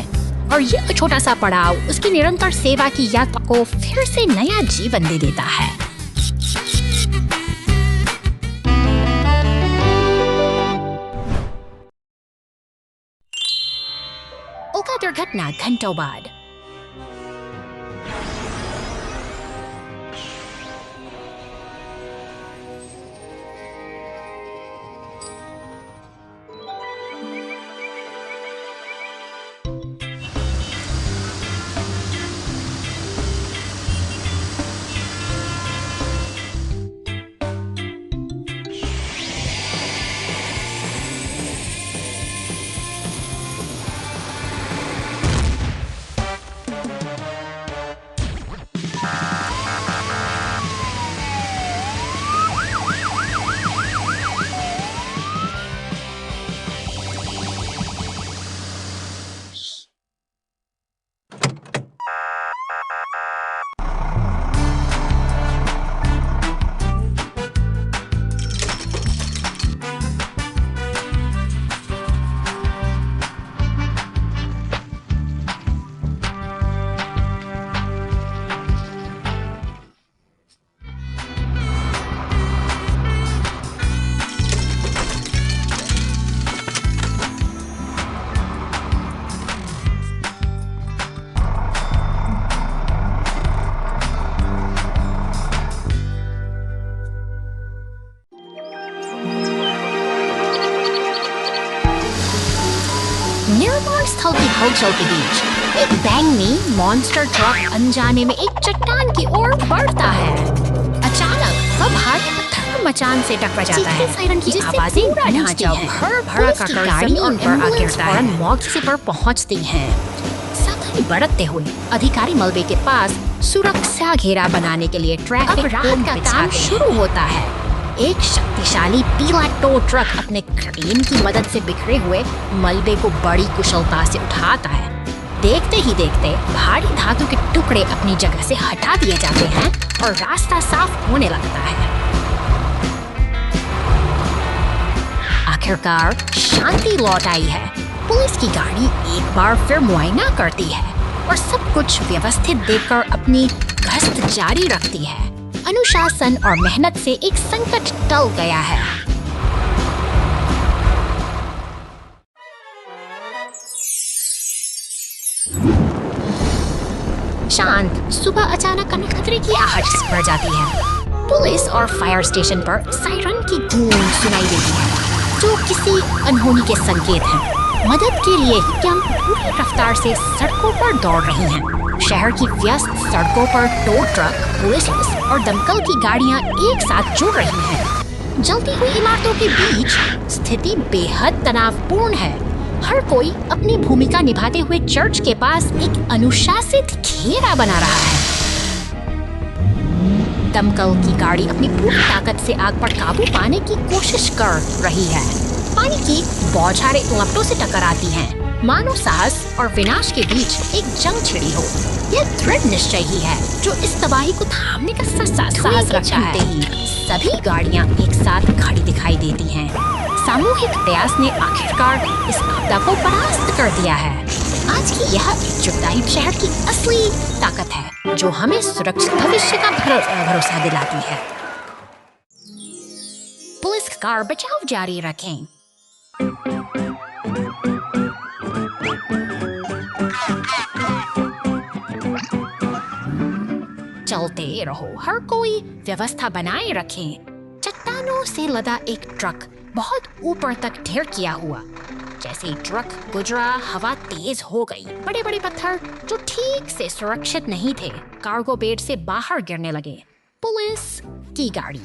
और यह छोटा सा पड़ाव उसकी निरंतर सेवा की यात्रा को फिर से नया जीवन दे देता है। उल्का दुर्घटना घंटों बाद। निर्माण स्थल की हलचल के बीच एक बैंगनी मॉन्स्टर ट्रक अनजाने में एक चट्टान की ओर बढ़ता है। अचानक वह भारी पत्थर मचान से टकरा जाता है, जिससे आवाजें ढांचा भर कर गाड़ियों पर आ गिरता है। मौके पर पहुंचती हैं। सावधानी बरतते हुए अधिकारी मलबे के पास सुरक्षा घेरा बनाने के लिए ट्रैफिक कोन का काम शुरू होता है। एक शक्तिशाली पीला टो ट्रक अपने क्रेन की मदद से बिखरे हुए मलबे को बड़ी कुशलता से उठाता है। देखते ही देखते भारी धातु के टुकड़े अपनी जगह से हटा दिए जाते हैं और रास्ता साफ होने लगता है। आखिरकार शांति लौट आई है। पुलिस की गाड़ी एक बार फिर मुआयना करती है और सब कुछ व्यवस्थित देखकर अपनी गश्त जारी रखती है। अनुशासन और मेहनत से एक संकट टल गया है। शांत सुबह अचानक खतरे की आहट बढ़ जाती है। पुलिस और फायर स्टेशन पर सायरन की गूंज सुनाई देती है, जो किसी अनहोनी के संकेत हैं। मदद के लिए कैंप पूरी रफ्तार से सड़कों पर दौड़ रही हैं। शहर की व्यस्त सड़कों पर टो ट्रक, पुलिस और दमकल की गाड़ियां एक साथ जुड़ रही हैं। जलती हुई इमारतों के बीच स्थिति बेहद तनावपूर्ण है। हर कोई अपनी भूमिका निभाते हुए चर्च के पास एक अनुशासित घेरा बना रहा है। दमकल की गाड़ी अपनी पूरी ताकत से आग पर काबू पाने की कोशिश कर रही है। पानी की बौछारें लपटों से टकराती हैं, मानो साहस और विनाश के बीच एक जंग छिड़ी हो। यह दृढ़ निश्चय ही है जो इस तबाही को थामने का साहस रखता है। ही सभी गाड़ियां एक साथ खड़ी दिखाई देती हैं। सामूहिक प्रयास ने आखिरकार इस आपदा को परास्त कर दिया है। आज की यह एकजुटता ही शहर की असली ताकत है, जो हमें सुरक्षित भविष्य का भरोसा दिलाती है। पुलिस कार बचाव जारी रखें। चलते रहो, हर कोई व्यवस्था बनाए रखें। चट्टानों से लदा एक ट्रक बहुत ऊपर तक ढेर किया हुआ। जैसे ही ट्रक गुजरा, हवा तेज हो गई। बड़े बड़े पत्थर जो ठीक से सुरक्षित नहीं थे कार्गो बेड से बाहर गिरने लगे। पुलिस की गाड़ी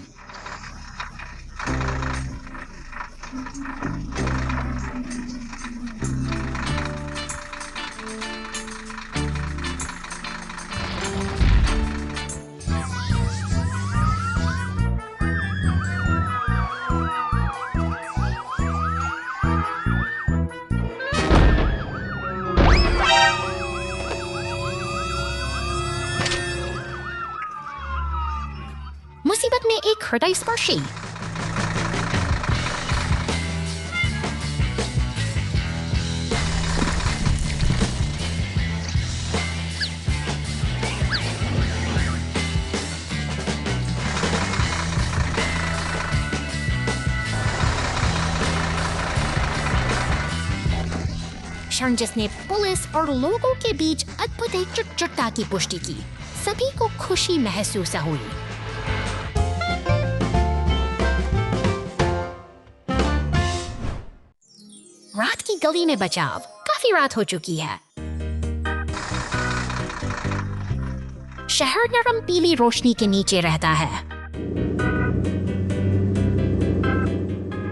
मुसीबत में एक हृदय स्पर्शी क्षण जिसने पुलिस और लोगों के बीच अद्भुत एकजुटता की पुष्टि की। सभी को खुशी महसूस हुई। रात की गली में बचाव। काफी रात हो चुकी है। शहर नरम पीली रोशनी के नीचे रहता है।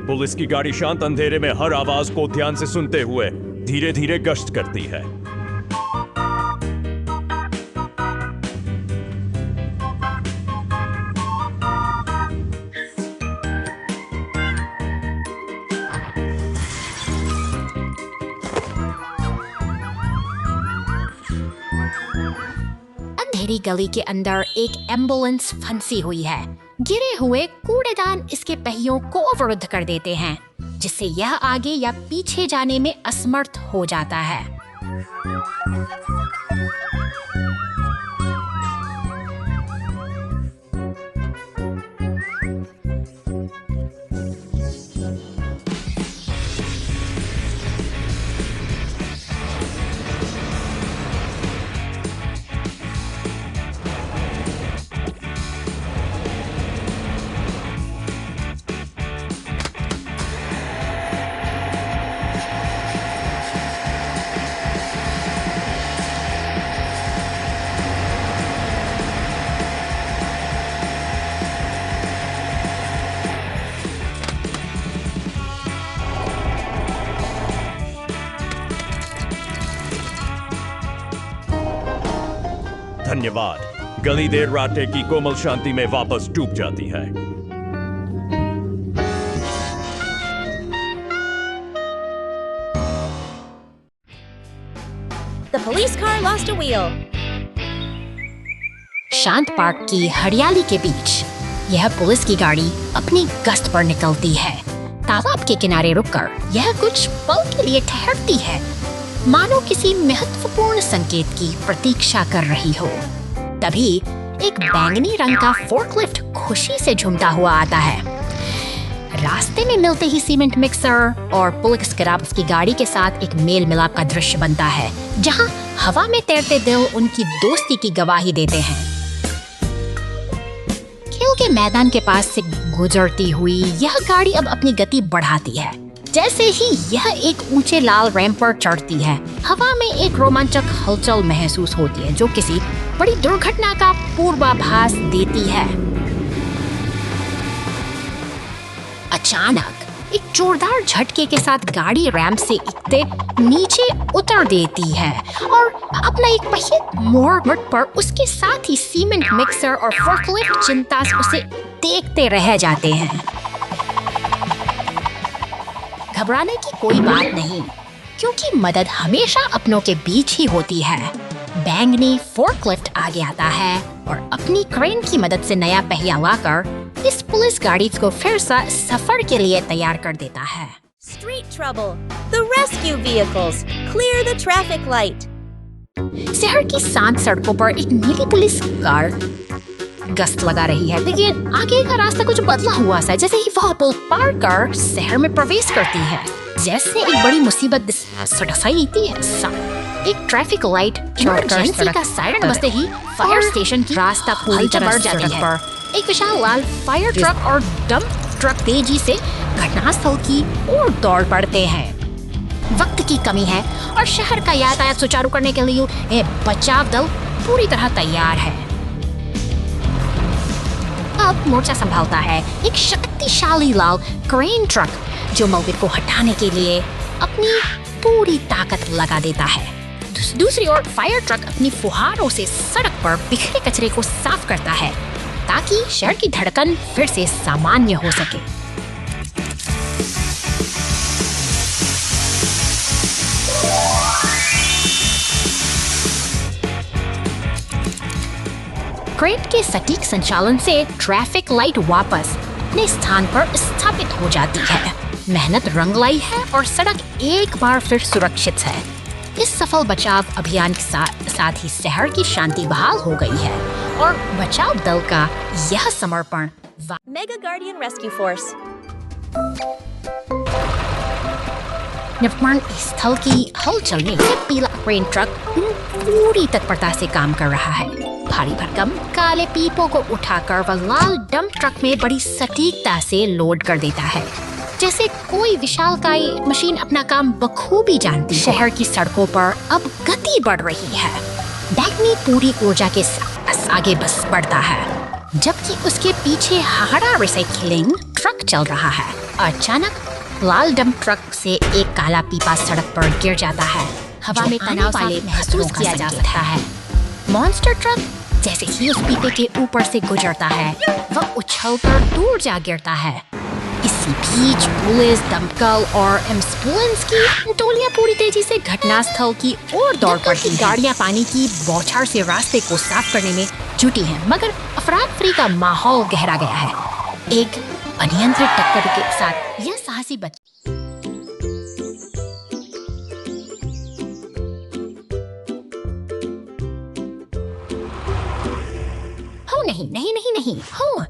पुलिस की गाड़ी शांत अंधेरे में हर आवाज को ध्यान से सुनते हुए धीरे धीरे गश्त करती है। अंधेरी गली के अंदर एक एम्बुलेंस फंसी हुई है। गिरे हुए कूड़ेदान इसके पहियों को अवरुद्ध कर देते हैं, जिससे यह आगे या पीछे जाने में असमर्थ हो जाता है। धन्यवाद। गली देर राटे की कोमल शांति में वापस डूब जाती है। The police car lost a wheel. शांत पार्क की हरियाली के बीच यह पुलिस की गाड़ी अपनी गश्त पर निकलती है। तालाब के किनारे रुककर यह कुछ पल के लिए ठहरती है, मानो किसी महत्वपूर्ण संकेत की प्रतीक्षा कर रही हो। तभी एक बैंगनी रंग का फोर्कलिफ्ट खुशी से झूमता हुआ आता है। रास्ते में मिलते ही सीमेंट मिक्सर और पुलिस क्राफ्ट्स की गाड़ी के साथ एक मेल मिलाप का दृश्य बनता है, जहां हवा में तैरते दिल उनकी दोस्ती की गवाही देते हैं। खेल के मैदान के पास से गुजरती हुई यह गाड़ी अब अपनी गति बढ़ाती है। जैसे ही यह एक ऊंचे लाल रैंप पर चढ़ती है, हवा में एक रोमांचक हलचल महसूस होती है, जो किसी बड़ी दुर्घटना का पूर्वाभास देती है। अचानक एक जोरदार झटके के साथ गाड़ी रैंप से इकते नीचे उतर देती है और अपना एक पहिया मोड़ पर उसके साथ ही सीमेंट मिक्सर और फोर्कलिफ्ट चिंता से उसे देखते रह जाते हैं। घबराने की कोई बात नहीं, क्योंकि मदद हमेशा अपनों के बीच ही होती है। बैंग ने फोर्कलिफ्ट आगे आता है और अपनी क्रेन की मदद से नया पहिया लाकर इस पुलिस गाड़ी को फिर से सफर के लिए तैयार कर देता है। Street trouble. The rescue vehicles. Clear the traffic light. शहर की शांत सड़कों पर एक नीली पुलिस कार गश्त लगा रही है, लेकिन आगे का रास्ता कुछ बदला हुआ सा। जैसे ही वह पुल पार कर शहर में प्रवेश करती है, जैसे एक बड़ी मुसीबत सटाई देती है। एक ट्रैफिक लाइट इमरजेंसी का सायरन बजते ही फायर स्टेशन की रास्ता पूरी तरह बढ़ जाती है। एक विशाल लाल फायर ट्रक और डंप ट्रक तेजी से घटनास्थल की ओर दौड़ पड़ते हैं। वक्त की कमी है और शहर का यातायात सुचारू करने के लिए बचाव दल पूरी तरह तैयार है। अब मोर्चा संभालता है एक शक्तिशाली लाल क्रेन ट्रक, जो मलबे को हटाने के लिए अपनी पूरी ताकत लगा देता है। दूसरी ओर फायर ट्रक अपनी फुहारों से सड़क पर बिखरे कचरे को साफ करता है, ताकि शहर की धड़कन फिर से सामान्य हो सके। क्रेन के सटीक संचालन से ट्रैफिक लाइट वापस अपने स्थान पर स्थापित हो जाती है। मेहनत रंग लाई है और सड़क एक बार फिर सुरक्षित है। इस सफल बचाव अभियान के साथ ही शहर की शांति बहाल हो गई है और बचाव दल का यह समर्पण Mega Guardian Rescue Force. निर्माण स्थल की हलचल में से पीला क्रेन ट्रक पूरी तत्परता से काम कर रहा है। भारी भरकम काले पीपों को उठाकर वह लाल डंप ट्रक में बड़ी सटीकता से लोड कर देता है, जैसे कोई विशालकाय मशीन अपना काम बखूबी जानती है। शहर की सड़कों पर अब गति बढ़ रही है। बैंगनी पूरी ऊर्जा के साथ आगे बस बढ़ता है, जबकि उसके पीछे हाड़ा रिसाइकलिंग ट्रक चल रहा है। अचानक लाल डंप ट्रक से एक काला पीपा सड़क पर गिर जाता है। हवा में तनाव वाले महसूस किया जा सकता है। मॉन्स्टर ट्रक जैसे ही उस पीपे के ऊपर से गुजरता है, वह उछलकर दूर जा गिरता है। इसी बीच पुलिस, दमकल और एम्बुलेंस की टोलियां पूरी तेजी से घटनास्थल की ओर दौड़ पड़ती हैं। गाड़ियां पानी की बौछार से रास्ते को साफ करने में जुटी हैं, मगर अफरा-तफरी का माहौल गहरा गया है। एक अनियंत्रित टक्कर के साथ यह साहसी नहीं हो।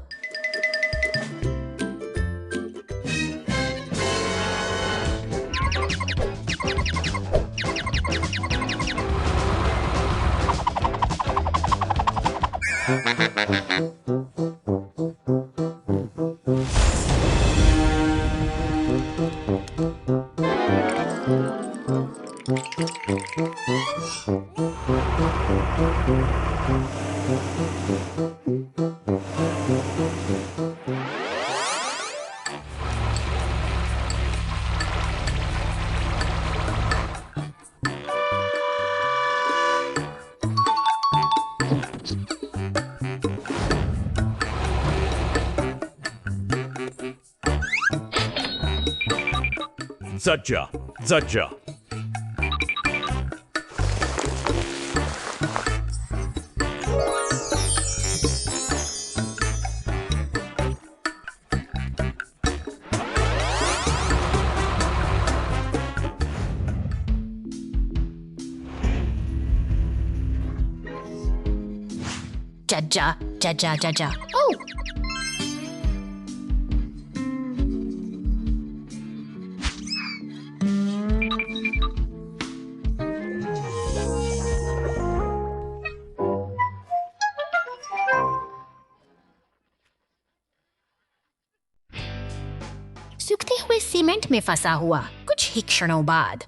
Zajja. Jajja. Oh! सूखते हुए सीमेंट में फंसा हुआ कुछ ही क्षणों बाद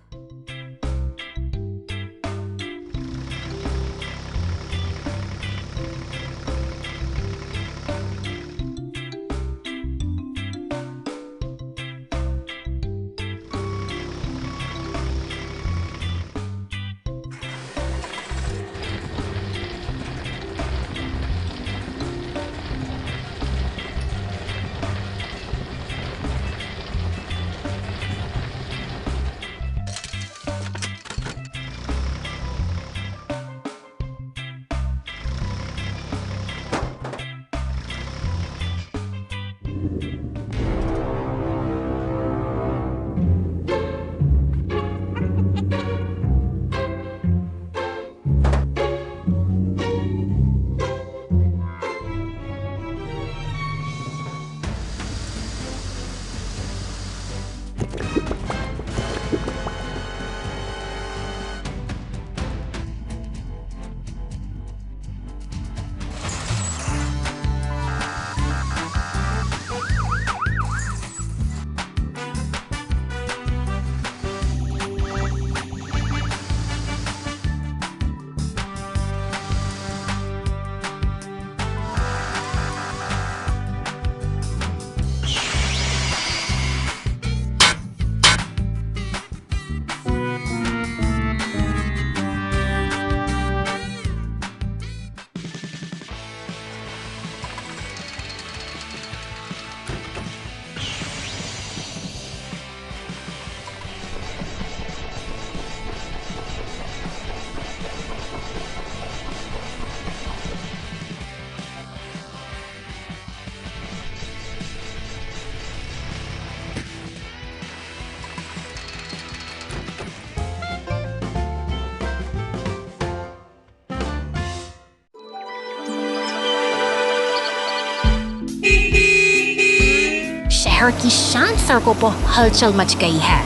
शहर की शांत सड़कों पर हलचल मच गई है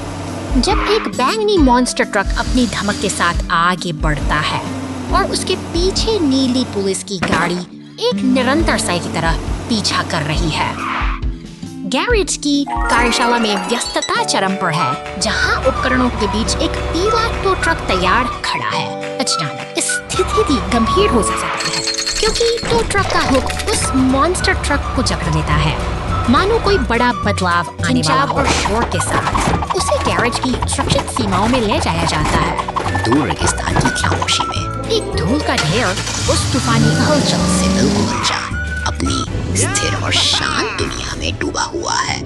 जब एक बैंगनी मॉन्स्टर ट्रक अपनी धमक के साथ आगे बढ़ता है और उसके पीछे नीली पुलिस की गाड़ी एक निरंतर साई की तरह पीछा कर रही है। गैरेज की कार्यशाला में व्यस्तता चरम पर है जहां उपकरणों के बीच एक पीला टो ट्रक तैयार खड़ा है। अचानक स्थिति गंभीर हो सकती है क्योंकि टो ट्रक का हुक उस मॉन्स्टर ट्रक को जकड़ लेता है मानो कोई बड़ा बदलाव आने वाला हो। और शोर के साथ उसे गैरेज की सुरक्षित सीमाओं में ले जाया जाता है। दूर रेगिस्तान की खामोशी में एक धूल का ढेर उस तूफानी हलचल से दिल को अनजान अपनी स्थिर और शांत दुनिया में डूबा हुआ है।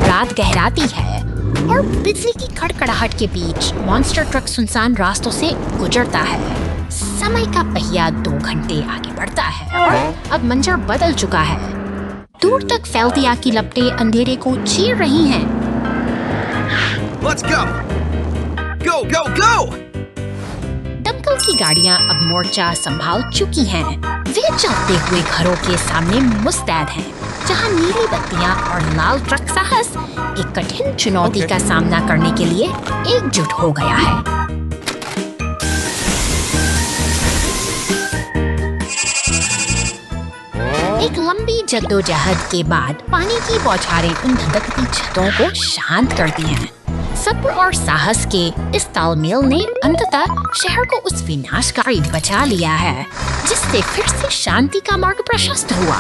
रात गहराती है और बिजली की खड़खड़ाहट के बीच मॉन्स्टर ट्रक सुनसान रास्तों से गुजरता है। समय का पहिया 2 घंटे आगे बढ़ता है और अब मंजर बदल चुका है। दूर तक फैलती आग की लपटें अंधेरे को चीर रही हैं। Let's go! Go, go, go! दमकल की गाड़ियां अब मोर्चा संभाल चुकी हैं। वे चलते हुए घरों के सामने मुस्तैद हैं, जहां नीली बत्तियां और लाल ट्रक साहस एक कठिन चुनौती का सामना करने के लिए एकजुट हो गया है। एक लंबी जद्दोजहद के बाद पानी की बौछारें उन धधकती छतों को शांत करती हैं। सब्र और साहस के इस तालमेल ने अंततः शहर को उस विनाशकारी बचा लिया है जिससे फिर से शांति का मार्ग प्रशस्त हुआ।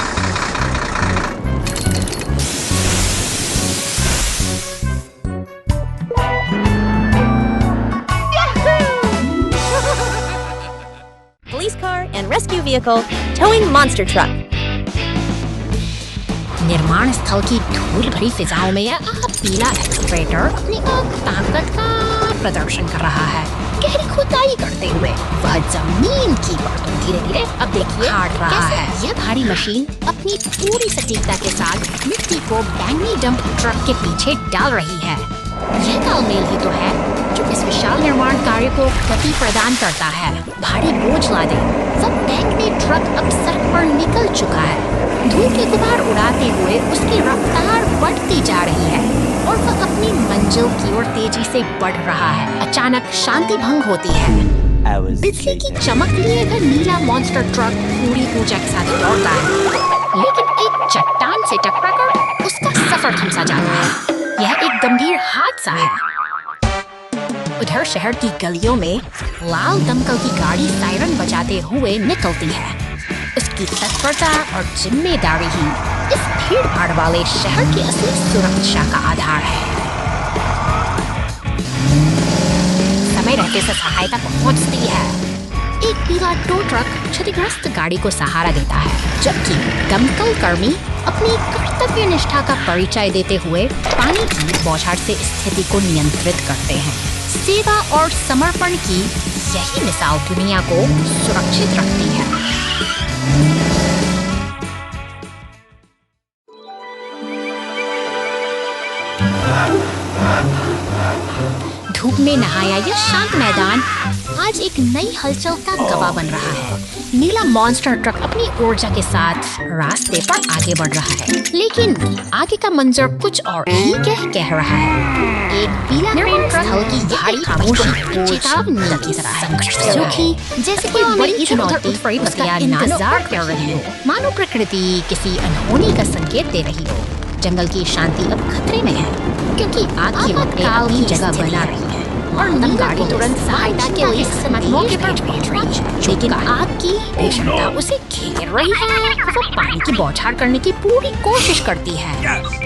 Police car and rescue vehicle towing monster truck. निर्माण स्थल की धूल भरी फिजाओं में यह पीला एक्सकवेटर अपनी ताकत का प्रदर्शन कर रहा है। गहरी खुदाई करते हुए वह जमीन की परतों धीरे धीरे अब देखिए काट रहा है। यह भारी मशीन अपनी पूरी सटीकता के साथ मिट्टी को बैंगनी डंप ट्रक के पीछे डाल रही है। यह तालमेल ही तो है जो इस विशाल निर्माण कार्य को गति प्रदान करता है। भारी बोझ लादे सब बैंगनी ट्रक अब सड़क पर निकल चुका है। धूल के गुबार उड़ाते हुए उसकी रफ्तार बढ़ती जा रही है और वह अपनी मंजिल की ओर तेजी से बढ़ रहा है। अचानक शांति भंग होती है। बिजली की चमक लिए वह नीला मॉन्स्टर ट्रक पूरी ऊर्जा के साथ दौड़ता है, लेकिन एक चट्टान से टकराकर उसका सफर थम सा जाता है। यह एक गंभीर हादसा है। उधर शहर की गलियों में लाल दमकल की गाड़ी सायरन बजाते हुए निकलती है। उसकी तत्परता और जिम्मेदारी ही इस भीड़ भाड़ वाले शहर की असली सुरक्षा का आधार है। समय रहते से सहायता पहुंचती है। एक पीला टो ट्रक क्षतिग्रस्त गाड़ी को सहारा देता है, जबकि दमकल कर्मी अपनी कर्तव्य निष्ठा का परिचय देते हुए पानी की बौछार से स्थिति को नियंत्रित करते हैं। सेवा और समर्पण की यही मिसाल दुनिया को सुरक्षित रखती है। धूप में नहाया यह शांत मैदान आज एक नई हलचल का गवाह बन रहा है। नीला मॉन्स्टर ट्रक अपनी ऊर्जा के साथ रास्ते पर आगे बढ़ रहा है, लेकिन आगे का मंजर कुछ और ही कह रहा है। एक पीला क्रेन स्थल की भारी खामोशी चेतावनी की तरह है, जो कि जैसे कोई बड़ी चुनौती उसका इंतजार कर रही हो, मानो प्रकृति किसी अनहोनी का संकेत दे रही हो। जंगल की शांति अब खतरे में है, क्योंकि आग की लपटें अपनी जगह बना रही है और नीला गाड़ी तुरंत सहायता के लिए मौके पर पहुंच रही है, लेकिन आग की भीषणता उसे घेर रही है। वो पानी की बौछार करने की पूरी कोशिश करती है,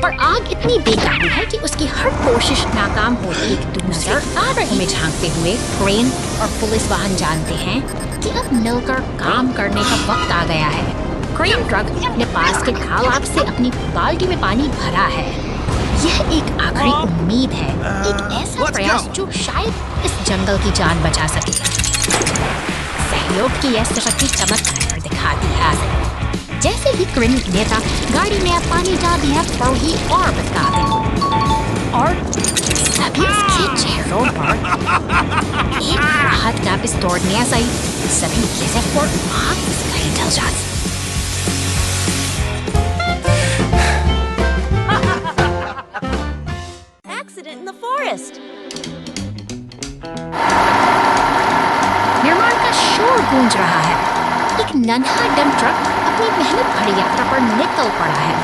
पर आग इतनी बेकाबू है कि उसकी हर कोशिश नाकाम होती नजर आ रही में झांकते हुए क्रेन और पुलिस वाहन जानते हैं कि अब मिलकर काम करने का वक्त आ गया है। क्रेन ट्रक अपने पास के तालाब से अपनी बाल्टी में पानी भरा है। यह एक आखिरी उम्मीद है, एक ऐसा प्रयास जो शायद इस जंगल की जान बचा सके। सहयोग की यह सशक्ति चमत्कार दिखाती है। जैसे ही क्रेन नेता गाड़ी में अब पानी डाल दिया, ही और बता दे और सभी इसके चेहरों पर एक राहत का पिस्तौल न्यास आई। सभी चीजें और आग कहीं ढल जाती। Accident in the forest. निर्माण का शोर गूंज रहा है। एक नन्हा डंप ट्रक अपनी मेहनत भरी यात्रा पर निकल पड़ा है,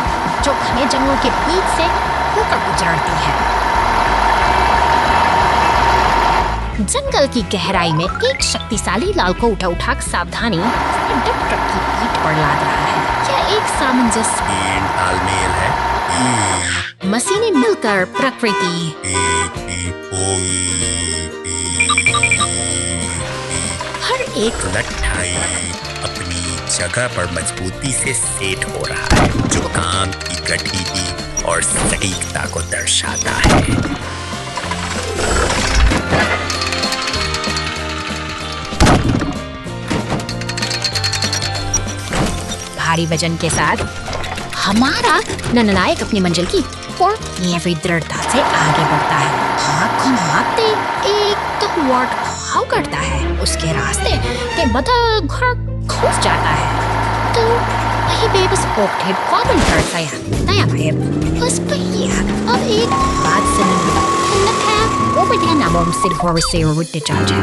जो घने जंगलों के बीच से होकर गुजरती है। जंगल की गहराई में एक शक्तिशाली लाल को उठा सावधानी डंप ट्रक की पीठ पर लाद रहा है। यह एक सामंजस्य तालमेल है। मशीनें मिलकर प्रकृति हर एक लट्ठाई अपनी जगह पर मजबूती से सेट हो रहा है, जो काम की गठिली और सटीकता को दर्शाता है। भारी वजन के साथ हमारा नननायक अपनी मंजिल की और नेवी दृढ़ता से आगे बढ़ता है। आँख घुमाते एक तो वार्ड घाव करता है, उसके रास्ते के मदद घर घुस जाता है। तो वही बेबस पोक्टेड कॉमन करता है नया नायब उस पर अब एक बात सुनी है वो बढ़िया नामों से घोर से उड़ते चार्ज है।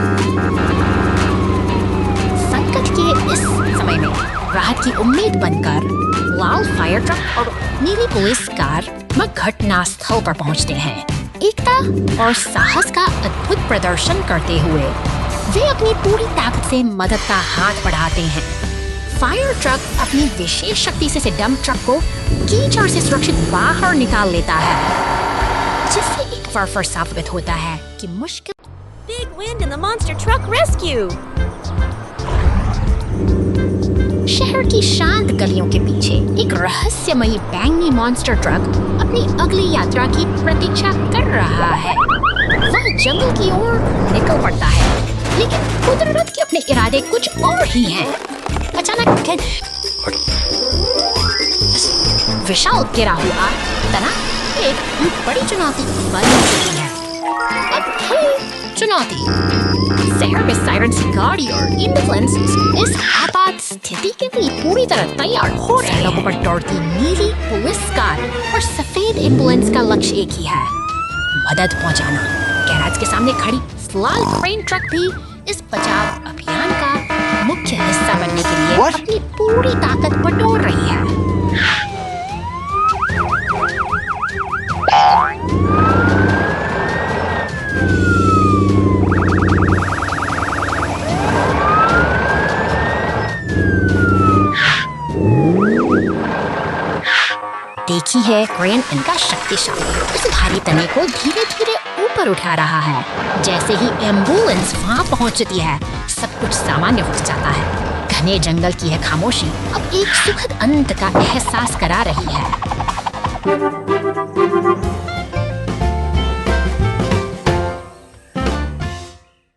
संकट के इस समय में राहत की उम्मीद बनकर लाल फायर ट्रक और नीली पुलिस कार घटना स्थल पर पहुंचते हैं। एकता और साहस का अद्भुत प्रदर्शन करते हुए वे अपनी पूरी ताकत से मदद का हाथ बढ़ाते हैं। फायर ट्रक अपनी विशेष शक्ति से डंप ट्रक को कीचड़ से सुरक्षित बाहर निकाल लेता है, जिससे एक बार फिर साबित होता है कि मुश्किल Big wind in the monster truck rescue. शहर की शांत गलियों के पीछे एक रहस्यमयी बैंगनी मॉन्स्टर ट्रक अपनी अगली यात्रा की प्रतीक्षा कर रहा है। वह जंगल की ओर निकल पड़ता है, लेकिन कुदरत के अपने इरादे कुछ और ही हैं। अचानक विशाल गिरा हुआ तना एक बड़ी चुनौती बन चुकी है। अब चुनौती शहर में सायरन की गाड़ी और एम्बुलेंस इस आपात स्थिति के लिए पूरी तरह तैयार हो रहे हैं। लोगों पर दौड़ती नीली पुलिस कार और सफेद एम्बुलेंस का लक्ष्य एक ही है, मदद पहुंचाना। गैराज के सामने खड़ी लाल क्रेन ट्रक भी इस बचाव अभियान का मुख्य हिस्सा बनने के लिए अपनी पूरी ताकत बटोर रही है। देखी है क्रेन इनका शक्तिशाली इस भारी तने को धीरे धीरे ऊपर उठा रहा है। जैसे ही एम्बुलेंस वहां पहुंचती है, सब कुछ सामान्य हो जाता है। घने जंगल की है खामोशी अब एक सुखद अंत का एहसास करा रही है।